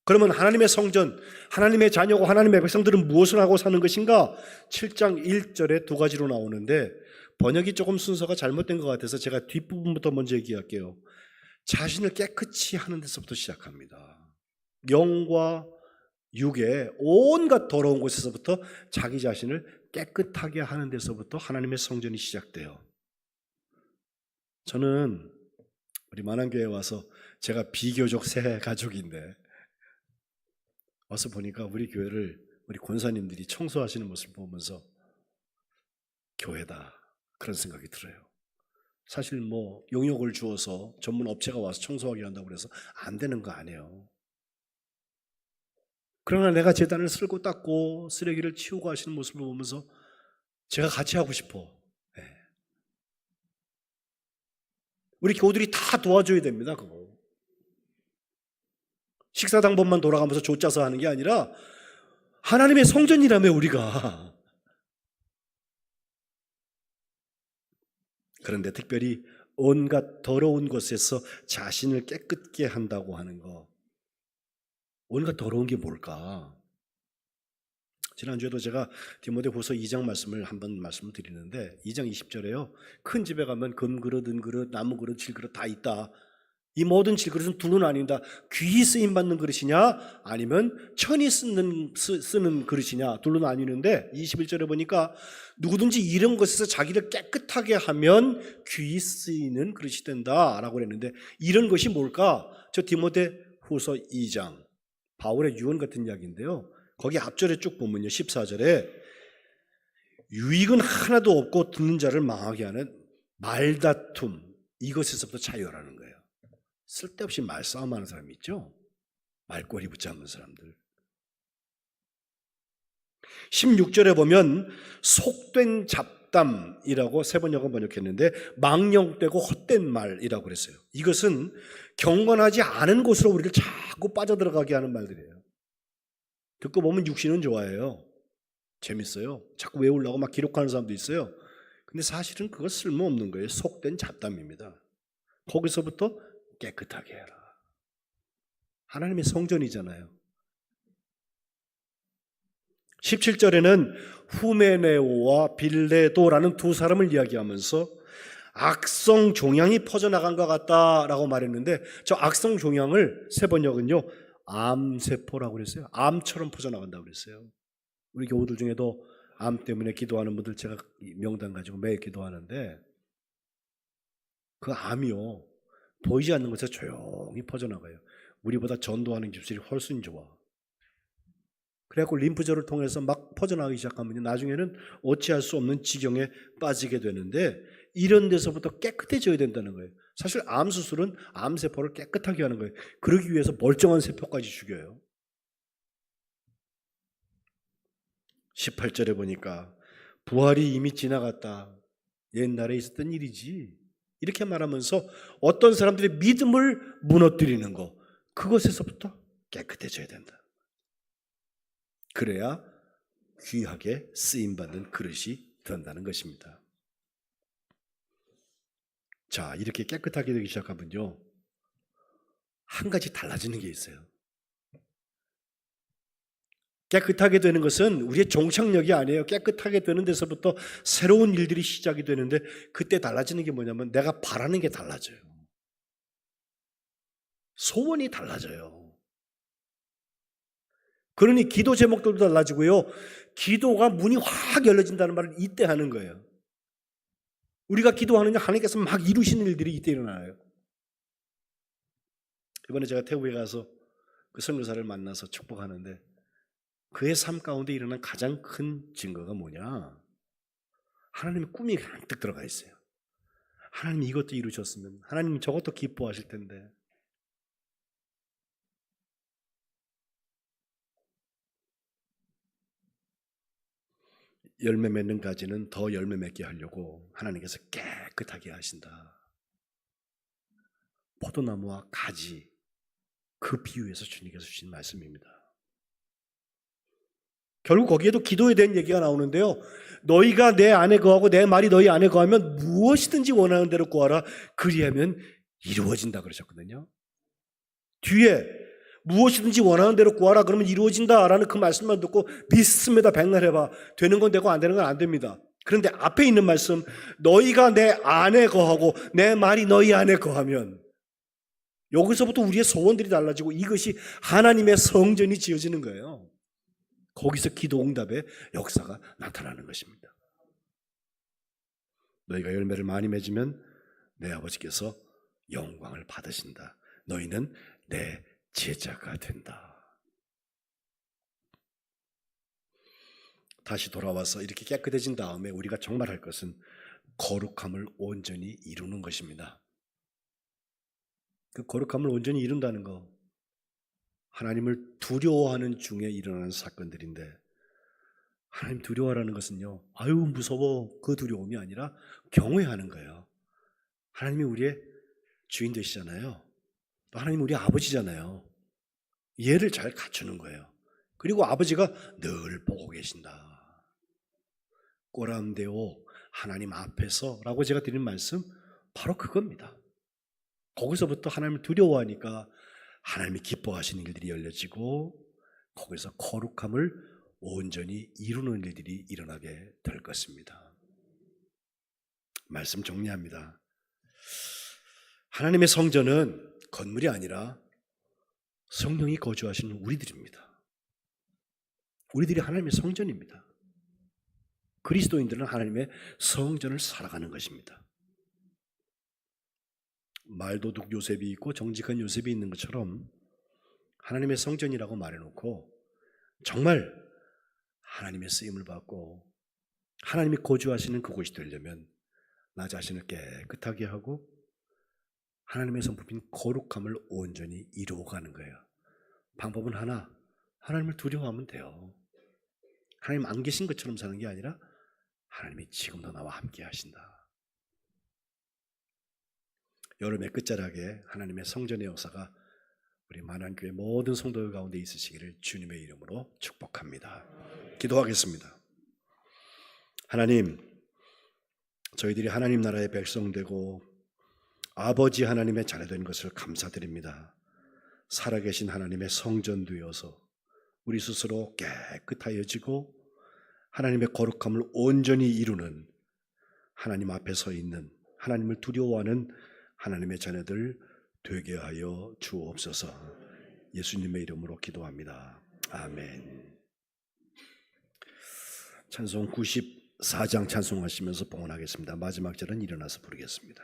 그러면 하나님의 성전, 하나님의 자녀고 하나님의 백성들은 무엇을 하고 사는 것인가? 7장 1절에 두 가지로 나오는데 번역이 조금 순서가 잘못된 것 같아서 제가 뒷부분부터 먼저 얘기할게요. 자신을 깨끗이 하는 데서부터 시작합니다. 영과 육의 온갖 더러운 곳에서부터 자기 자신을 깨끗하게 하는 데서부터 하나님의 성전이 시작돼요. 저는 우리 만안교회에 와서, 제가 비교적 새 가족인데 와서 보니까 우리 교회를 우리 권사님들이 청소하시는 모습을 보면서 교회다, 그런 생각이 들어요. 사실 뭐 용역을 주어서 전문 업체가 와서 청소하게 한다고 그래서 안 되는 거 아니에요. 그러나 내가 제단을 쓸고 닦고 쓰레기를 치우고 하시는 모습을 보면서 제가 같이 하고 싶어. 네. 우리 교우들이 다 도와줘야 됩니다. 그거 식사당번만 돌아가면서 조 짜서 하는 게 아니라 하나님의 성전이라며 우리가. 그런데 특별히 온갖 더러운 것에서 자신을 깨끗게 한다고 하는 거, 온갖 더러운 게 뭘까? 지난주에도 제가 디모데후서 2장 말씀을 한번 말씀을 드리는데 2장 20절에요. 큰 집에 가면 금그릇, 은그릇, 나무그릇, 질그릇 다 있다. 이 모든 질그릇은 둘로 나뉜다. 귀히 쓰임받는 그릇이냐 아니면 천이 쓰는 그릇이냐, 둘로 나뉘는데 21절에 보니까 누구든지 이런 것에서 자기를 깨끗하게 하면 귀히 쓰이는 그릇이 된다라고 그랬는데, 이런 것이 뭘까? 저 디모데후서 2장 바울의 유언 같은 이야기인데요. 거기 앞절에 쭉 보면요, 14절에 유익은 하나도 없고 듣는 자를 망하게 하는 말다툼, 이것에서부터 자유하라는 거예요. 쓸데없이 말싸움하는 사람이 있죠. 말꼬리 붙잡는 사람들. 16절에 보면 속된 잡담이라고 세 번역은 번역했는데 망령되고 헛된 말이라고 그랬어요. 이것은 경건하지 않은 곳으로 우리를 자꾸 빠져들어가게 하는 말들이에요. 듣고 보면 육신은 좋아해요. 재밌어요. 자꾸 외우려고 막 기록하는 사람도 있어요. 근데 사실은 그거 쓸모없는 거예요. 속된 잡담입니다. 거기서부터 깨끗하게 해라. 하나님의 성전이잖아요. 17절에는 후메네오와 빌레도라는 두 사람을 이야기하면서 악성 종양이 퍼져나간 것 같다라고 말했는데, 저 악성 종양을 세 번역은요 암세포라고 그랬어요. 암처럼 퍼져나간다고 그랬어요. 우리 교우들 중에도 암 때문에 기도하는 분들 제가 명단 가지고 매일 기도하는데, 그 암이요 보이지 않는 곳에 조용히 퍼져나가요. 우리보다 전도하는 집들이 훨씬 좋아. 그래갖고 림프절을 통해서 막 퍼져나가기 시작하면 나중에는 어찌할 수 없는 지경에 빠지게 되는데, 이런 데서부터 깨끗해져야 된다는 거예요. 사실 암 수술은 암세포를 깨끗하게 하는 거예요. 그러기 위해서 멀쩡한 세포까지 죽여요. 18절에 보니까 부활이 이미 지나갔다. 옛날에 있었던 일이지. 이렇게 말하면서 어떤 사람들의 믿음을 무너뜨리는 거, 그것에서부터 깨끗해져야 된다. 그래야 귀하게 쓰임받는 그릇이 된다는 것입니다. 자, 이렇게 깨끗하게 되기 시작하면요, 한 가지 달라지는 게 있어요. 깨끗하게 되는 것은 우리의 종착역이 아니에요. 깨끗하게 되는 데서부터 새로운 일들이 시작이 되는데, 그때 달라지는 게 뭐냐면 내가 바라는 게 달라져요. 소원이 달라져요. 그러니 기도 제목들도 달라지고요. 기도가 문이 확 열려진다는 말을 이때 하는 거예요. 우리가 기도하느냐 하나님께서 막 이루시는 일들이 이때 일어나요. 이번에 제가 태국에 가서 그 선교사를 만나서 축복하는데, 그의 삶 가운데 일어난 가장 큰 증거가 뭐냐? 하나님의 꿈이 잔뜩 들어가 있어요. 하나님이 이것도 이루셨으면, 하나님이 저것도 기뻐하실 텐데. 열매 맺는 가지는 더 열매 맺게 하려고 하나님께서 깨끗하게 하신다. 포도나무와 가지, 그 비유에서 주님께서 주신 말씀입니다. 결국 거기에도 기도에 대한 얘기가 나오는데요, 너희가 내 안에 거하고 내 말이 너희 안에 거하면 무엇이든지 원하는 대로 구하라. 그리하면 이루어진다 그러셨거든요. 뒤에 무엇이든지 원하는 대로 구하라 그러면 이루어진다라는 그 말씀만 듣고 믿습니다, 백날 해봐. 되는 건 되고 안 되는 건 안 됩니다. 그런데 앞에 있는 말씀, 너희가 내 안에 거하고 내 말이 너희 안에 거하면, 여기서부터 우리의 소원들이 달라지고 이것이 하나님의 성전이 지어지는 거예요. 거기서 기도 응답의 역사가 나타나는 것입니다. 너희가 열매를 많이 맺으면 내 아버지께서 영광을 받으신다. 너희는 내 제자가 된다. 다시 돌아와서 이렇게 깨끗해진 다음에 우리가 정말 할 것은 거룩함을 온전히 이루는 것입니다. 그 거룩함을 온전히 이룬다는 거, 하나님을 두려워하는 중에 일어나는 사건들인데, 하나님 두려워하라는 것은요, 아유 무서워, 그 두려움이 아니라 경외하는 거예요. 하나님이 우리의 주인 되시잖아요. 또 하나님 우리 아버지잖아요. 얘를 잘 갖추는 거예요. 그리고 아버지가 늘 보고 계신다. 꼬람대오 하나님 앞에서 라고 제가 드린 말씀, 바로 그겁니다. 거기서부터 하나님을 두려워하니까 하나님이 기뻐하시는 일들이 열려지고, 거기서 거룩함을 온전히 이루는 일들이 일어나게 될 것입니다. 말씀 정리합니다. 하나님의 성전은 건물이 아니라 성령이 거주하시는 우리들입니다. 우리들이 하나님의 성전입니다. 그리스도인들은 하나님의 성전을 살아가는 것입니다. 말도둑 요셉이 있고 정직한 요셉이 있는 것처럼 하나님의 성전이라고 말해놓고 정말 하나님의 쓰임을 받고 하나님이 거주하시는 그곳이 되려면 나 자신을 깨끗하게 하고 하나님의 성품인 거룩함을 온전히 이루어가는 거예요. 방법은 하나, 하나님을 두려워하면 돼요. 하나님 안 계신 것처럼 사는 게 아니라 하나님이 지금도 나와 함께 하신다. 여름의 끝자락에 하나님의 성전의 역사가 우리 만안교회 모든 성도들 가운데 있으시기를 주님의 이름으로 축복합니다. 기도하겠습니다. 하나님, 저희들이 하나님 나라의 백성 되고 아버지 하나님의 자녀된 것을 감사드립니다. 살아계신 하나님의 성전 되어서 우리 스스로 깨끗하여지고 하나님의 거룩함을 온전히 이루는, 하나님 앞에 서 있는, 하나님을 두려워하는 하나님의 자녀들 되게 하여 주옵소서. 예수님의 이름으로 기도합니다. 아멘. 찬송 94장 찬송하시면서 봉헌하겠습니다. 마지막 절은 일어나서 부르겠습니다.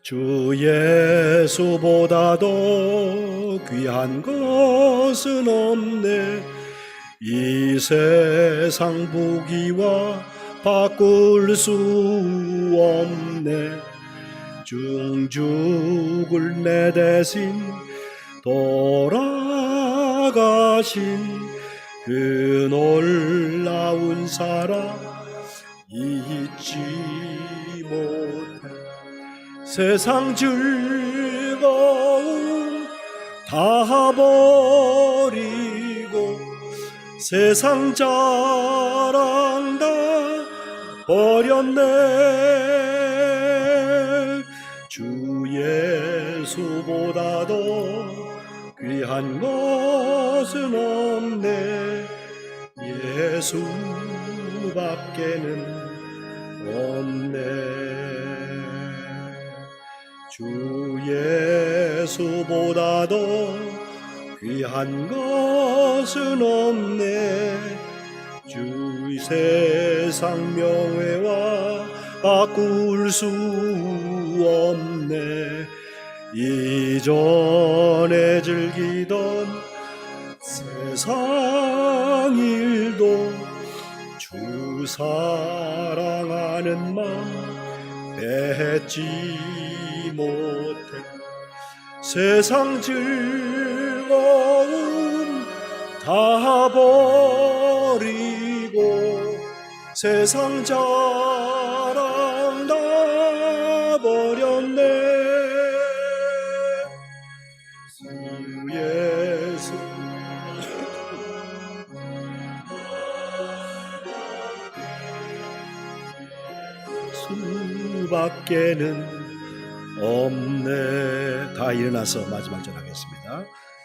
주 예수보다 더 귀한 것은 없네. 이 세상 부귀와 바꿀 수 없네. 죽을 내 대신 돌아가신 그 놀라운 사랑 잊지 못해. 세상 즐거움 다 버리고 세상 자랑 다 버렸네. 주 예수보다 더 귀한 것은 없네. 예수밖에는 없네. 주 예수보다 더 귀한 것은 없네. 주 세상 명예와 바꿀 수 없네. 이전에 즐기던 세상 일도 주 사랑하는 마음 뱉지 못해. 세상 즐거움 다 버리고 세상 자랑 다 버렸네. 주 예수 수밖에는 없네. 다 일어나서 마지막 절 하겠습니다.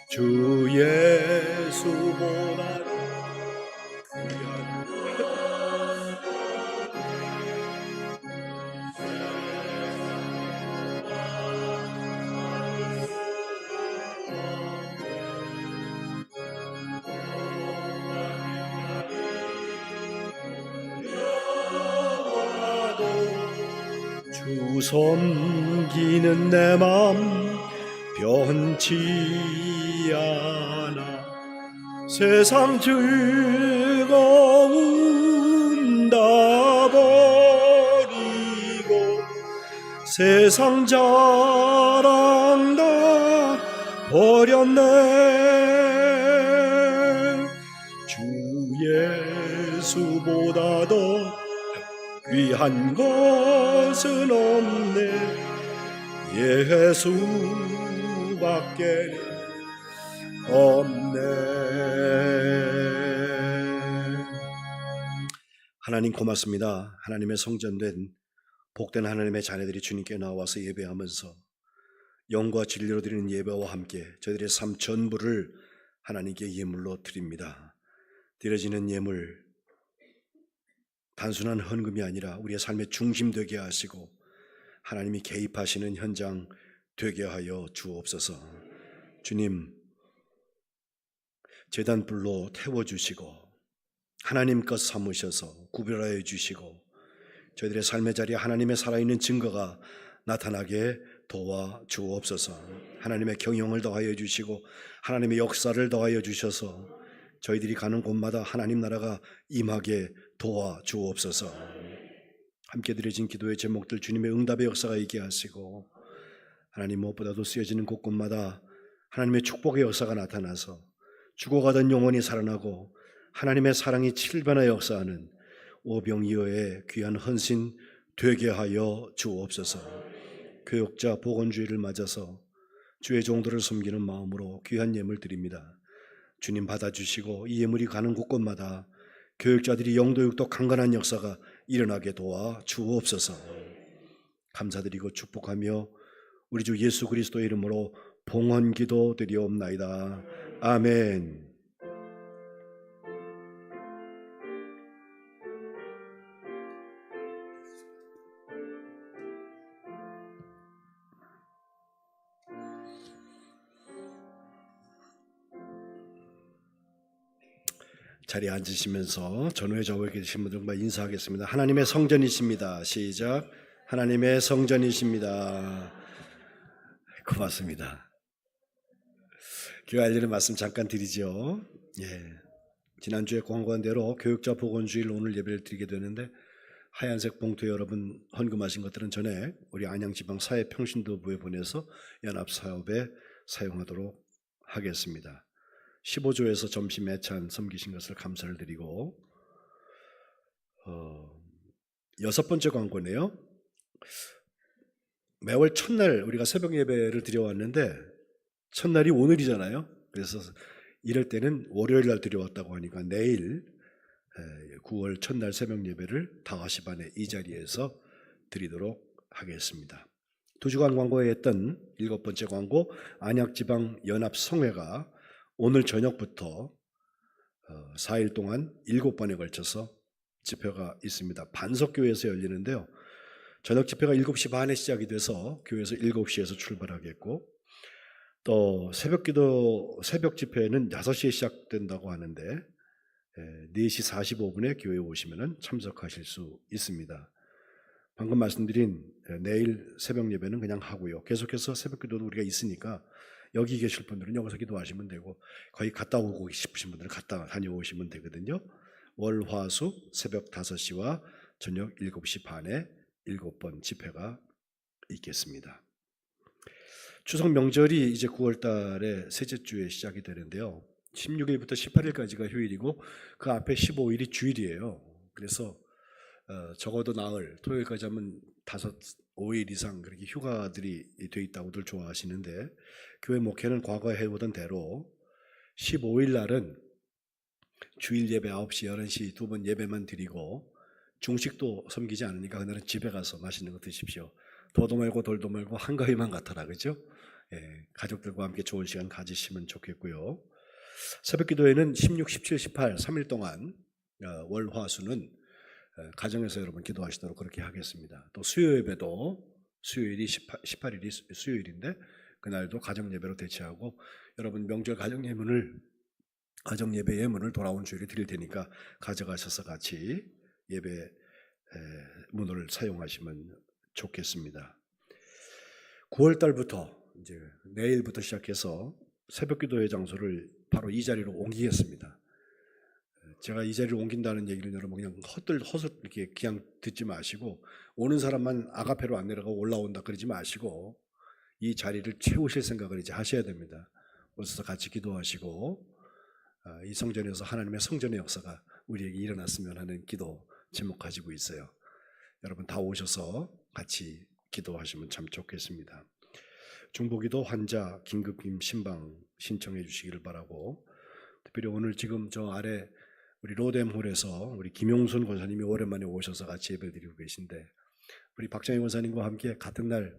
주 예수보다 주 섬기는 내 맘 변치 않아. 세상 즐거움 다 버리고 세상 자랑 다 버렸네. 주 예수보다 더 귀한 것은 없네. 예수밖에 없네. 하나님 고맙습니다. 하나님의 성전된 복된 하나님의 자녀들이 주님께 나와서 예배하면서 영과 진리로 드리는 예배와 함께 저희들의 삶 전부를 하나님께 예물로 드립니다. 드려지는 예물 단순한 헌금이 아니라 우리의 삶의 중심 되게 하시고 하나님이 개입하시는 현장 되게 하여 주옵소서. 주님, 제단불로 태워주시고 하나님 것 삼으셔서 구별하여 주시고 저희들의 삶의 자리에 하나님의 살아있는 증거가 나타나게 도와 주옵소서. 하나님의 경영을 더하여 주시고 하나님의 역사를 더하여 주셔서 저희들이 가는 곳마다 하나님 나라가 임하게 도와 주옵소서. 함께 드려진 기도의 제목들 주님의 응답의 역사가 있게 하시고 하나님 무엇보다도 쓰여지는 곳곳마다 하나님의 축복의 역사가 나타나서 죽어가던 영혼이 살아나고 하나님의 사랑이 7배나 역사하는 오병이어의 귀한 헌신 되게 하여 주옵소서. 교역자 보건주의를 맞아서 주의 종들을 섬기는 마음으로 귀한 예물 드립니다. 주님 받아주시고 이 예물이 가는 곳곳마다 교역자들이 영도육도 강건한 역사가 일어나게 도와 주옵소서. 감사드리고 축복하며 우리 주 예수 그리스도의 이름으로 봉헌기도 드리옵나이다. 아멘. 자리에 앉으시면서 전후에 저와 계신 분들과 인사하겠습니다. 하나님의 성전이십니다. 시작. 하나님의 성전이십니다. 고맙습니다. 교회 알리는 말씀 잠깐 드리죠. 지난주에 권고한 대로 교육자 보건주일 오늘 예배를 드리게 되는데 하얀색 봉투에 여러분 헌금하신 것들은 전에 우리 안양지방 사회평신도부에 보내서 연합사업에 사용하도록 하겠습니다. 15조에서 점심 애찬 섬기신 것을 감사를 드리고 여섯 번째 광고네요. 매월 첫날 우리가 새벽 예배를 드려왔는데 첫날이 오늘이잖아요. 그래서 이럴 때는 월요일 날 드려왔다고 하니까 내일 9월 첫날 새벽 예배를 5시 반에 이 자리에서 드리도록 하겠습니다. 2주간 광고에 했던 7번째 광고 안양지방 연합성회가 오늘 저녁부터 4일 동안 7번에 걸쳐서 집회가 있습니다. 반석교회에서 열리는데요. 저녁 집회가 7시 반에 시작이 돼서 교회에서 7시에서 출발하겠고 또 새벽 집회는 6시에 시작된다고 하는데 4시 45분에 교회에 오시면 참석하실 수 있습니다. 방금 말씀드린 내일 새벽 예배는 그냥 하고요. 계속해서 새벽 기도도 우리가 있으니까 여기 계실 분들은 여기서 기도하시면 되고 거의 갔다 오고 싶으신 분들은 갔다 다녀오시면 되거든요. 월, 화, 수 새벽 5시와 저녁 7시 반에 7번 집회가 있겠습니다. 추석 명절이 이제 9월 달에 셋째 주에 시작이 되는데요. 16일부터 18일까지가 휴일이고 그 앞에 15일이 주일이에요. 그래서 적어도 나흘, 토요일까지 하면 5일 이상 그렇게 휴가들이 돼 있다고들 좋아하시는데 교회 목회는 과거에 해오던 대로 15일 날은 주일 예배 9시, 11시 2번 예배만 드리고 중식도 섬기지 않으니까 그날은 집에 가서 맛있는 거 드십시오. 도도 말고 돌도 말고 한가위만 같아라, 그죠? 가족들과 함께 좋은 시간 가지시면 좋겠고요. 새벽 기도회는 16, 17, 18 3일 동안 월, 화, 수는 가정에서 여러분 기도하시도록 그렇게 하겠습니다. 또 수요 예배도 수요일이 18일이 수요일인데 그날도 가정 예배로 대체하고 여러분 명절 가정 예배 예문을 돌아온 주일에 드릴 테니까 가져가셔서 같이 예배 문을 사용하시면 좋겠습니다. 9월 달부터 이제 내일부터 시작해서 새벽 기도회 장소를 바로 이 자리로 옮기겠습니다. 제가 이 자리를 옮긴다는 얘기를 여러분 그냥 헛헛 이렇게 그냥 듣지 마시고 오는 사람만 아가페로 안 내려가고 올라온다 그러지 마시고 이 자리를 채우실 생각을 이제 하셔야 됩니다. 오셔서 같이 기도하시고 이 성전에서 하나님의 성전의 역사가 우리에게 일어났으면 하는 기도 제목 가지고 있어요. 여러분 다 오셔서 같이 기도하시면 참 좋겠습니다. 중보기도 환자 긴급 신방 신청해 주시기를 바라고 특별히 오늘 지금 저 아래 우리 로뎀홀에서 우리 김용순 권사님이 오랜만에 오셔서 같이 예배를 드리고 계신데 우리 박정희 권사님과 함께 같은 날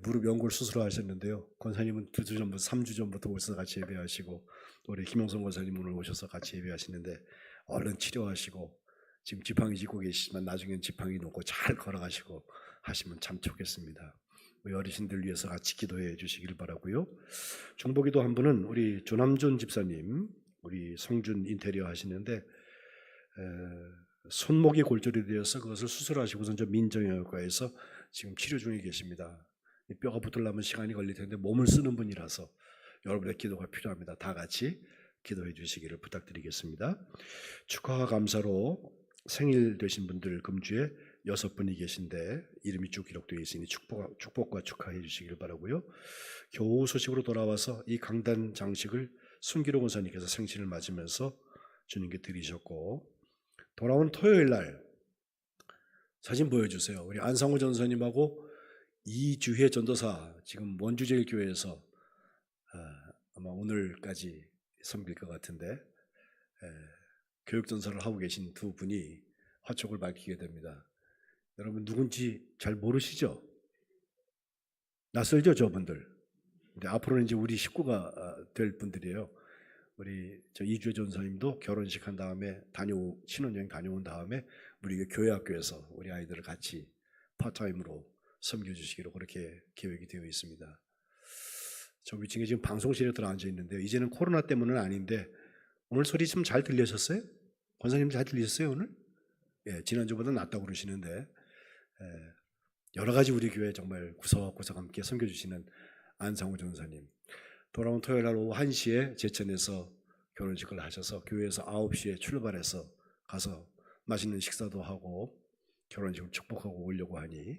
무릎 연골 수술을 하셨는데요. 권사님은 2주 전부터 3주 전부터 오셔서 같이 예배하시고 또 우리 김용순 권사님 오늘 오셔서 같이 예배하시는데 얼른 치료하시고 지금 지팡이 짚고 계시지만 나중엔 지팡이 놓고 잘 걸어가시고 하시면 참 좋겠습니다. 우리 어르신들 위해서 같이 기도해 주시길 바라고요. 중보기도 한 분은 우리 조남준 집사님 우리 성준 인테리어 하시는데 손목이 골절이 되어서 그것을 수술하시고선 저 민정형외과에서 지금 치료 중에 계십니다. 이 뼈가 붙으려면 시간이 걸릴 텐데 몸을 쓰는 분이라서 여러분의 기도가 필요합니다. 다 같이 기도해 주시기를 부탁드리겠습니다. 축하와 감사로 생일 되신 분들 금주에 6분이 계신데 이름이 쭉 기록되어 있으니 축복과 축하해 주시기를 바라고요. 겨우 소식으로 돌아와서 이 강단 장식을 순기로 권사님께서 생신을 맞으면서 주님께 드리셨고 돌아온 토요일 날 사진 보여주세요. 우리 안상호 전사님하고 이주혜 전도사 지금 원주제일교회에서 아마 오늘까지 섬길 것 같은데 교육전사를 하고 계신 두 분이 화촉을 밝히게 됩니다. 여러분 누군지 잘 모르시죠? 낯설죠 저분들. 근데 앞으로는 이제 우리 식구가 될 분들이에요. 우리 저 이주혜 전사님도 결혼식 한 다음에 신혼여행 다녀온 다음에 우리 교회 학교에서 우리 아이들을 같이 파트타임으로 섬겨주시기로 그렇게 계획이 되어 있습니다. 저 위층에 지금 방송실에 들어앉아 있는데요. 이제는 코로나 때문은 아닌데 오늘 소리 좀 잘 들리셨어요? 권사님 잘 들리셨어요 오늘? 예, 지난주보다 낫다고 그러시는데 여러 가지 우리 교회 정말 구석구석 함께 섬겨주시는 안상우 전사님. 돌아온 토요일 날 오후 1시에 제천에서 결혼식을 하셔서 교회에서 9시에 출발해서 가서 맛있는 식사도 하고 결혼식을 축복하고 오려고 하니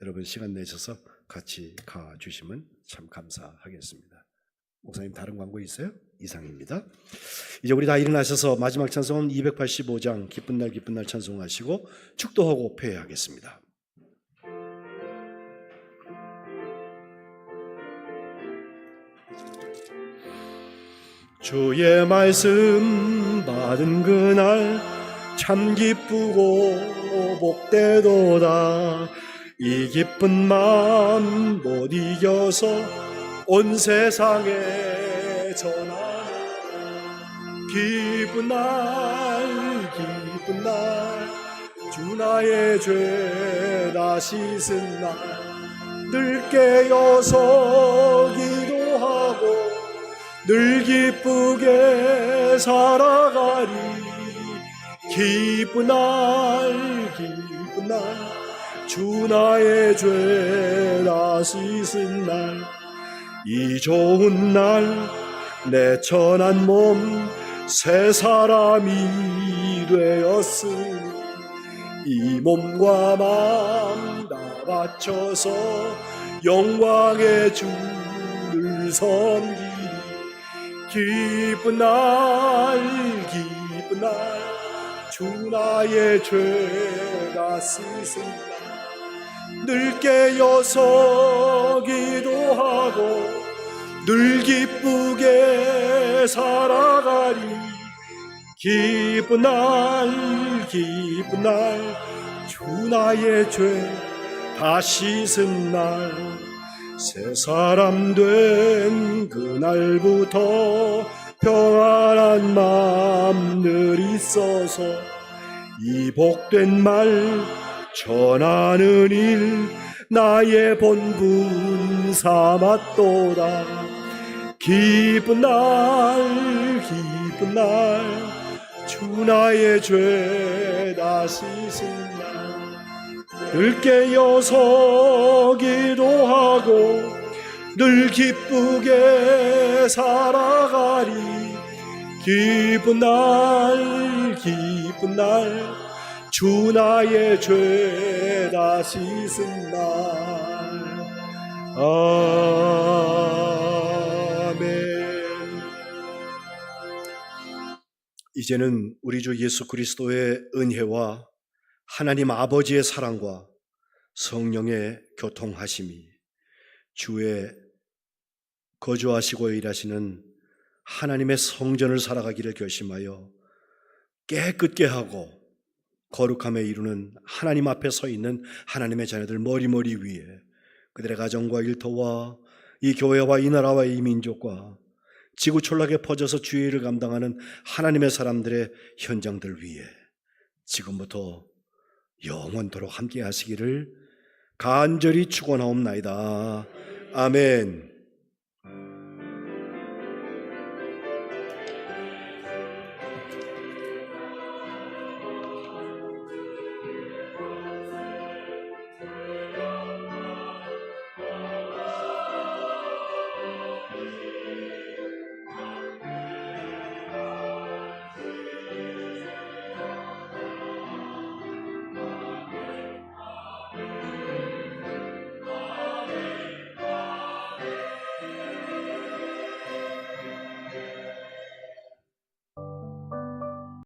여러분 시간 내셔서 같이 가주시면 참 감사하겠습니다. 목사님 다른 광고 있어요? 이상입니다. 이제 우리 다 일어나셔서 마지막 찬송은 285장 기쁜 날 찬송하시고 축도하고 폐회하겠습니다. 주의 말씀 받은 그날 참 기쁘고 복되도다. 이 기쁜 마음 못 이겨서 온 세상에 전하노. 기쁜 날 주 나의 죄 다 씻은 날 늘 깨어서 기도하고 늘 기쁘게 살아가리. 기쁜 날 주 나의 죄 다 씻은 날 이 좋은 날 내 천한 몸 새 사람이 되었으니 이 몸과 마음 다 바쳐서 영광의 주를 섬기리. 기쁜 날 주 나의 죄 다 씻은 날 늘 깨어서 기도하고 늘 기쁘게 살아가리. 기쁜 날 주 나의 죄 다 씻은 날 새 사람 된 그날부터 평안한 마음 늘 있어서 이 복된 말 전하는 일 나의 본분 삼았도다. 기쁜 날 주 나의 죄 다 씻은 날 늘 깨어서 기도하고 늘 기쁘게 살아가리. 기쁜 날 주 나의 죄 다 씻은 날. 아멘. 이제는 우리 주 예수 그리스도의 은혜와 하나님 아버지의 사랑과 성령의 교통하심이 주의 거주하시고 일하시는 하나님의 성전을 살아가기를 결심하여 깨끗게 하고 거룩함에 이루는 하나님 앞에 서 있는 하나님의 자녀들 머리 위에 그들의 가정과 일터와 이 교회와 이 나라와 이 민족과 지구촌락에 퍼져서 주의 일을 감당하는 하나님의 사람들의 현장들 위에 지금부터 영원토록 함께 하시기를 간절히 축원하옵나이다. 아멘.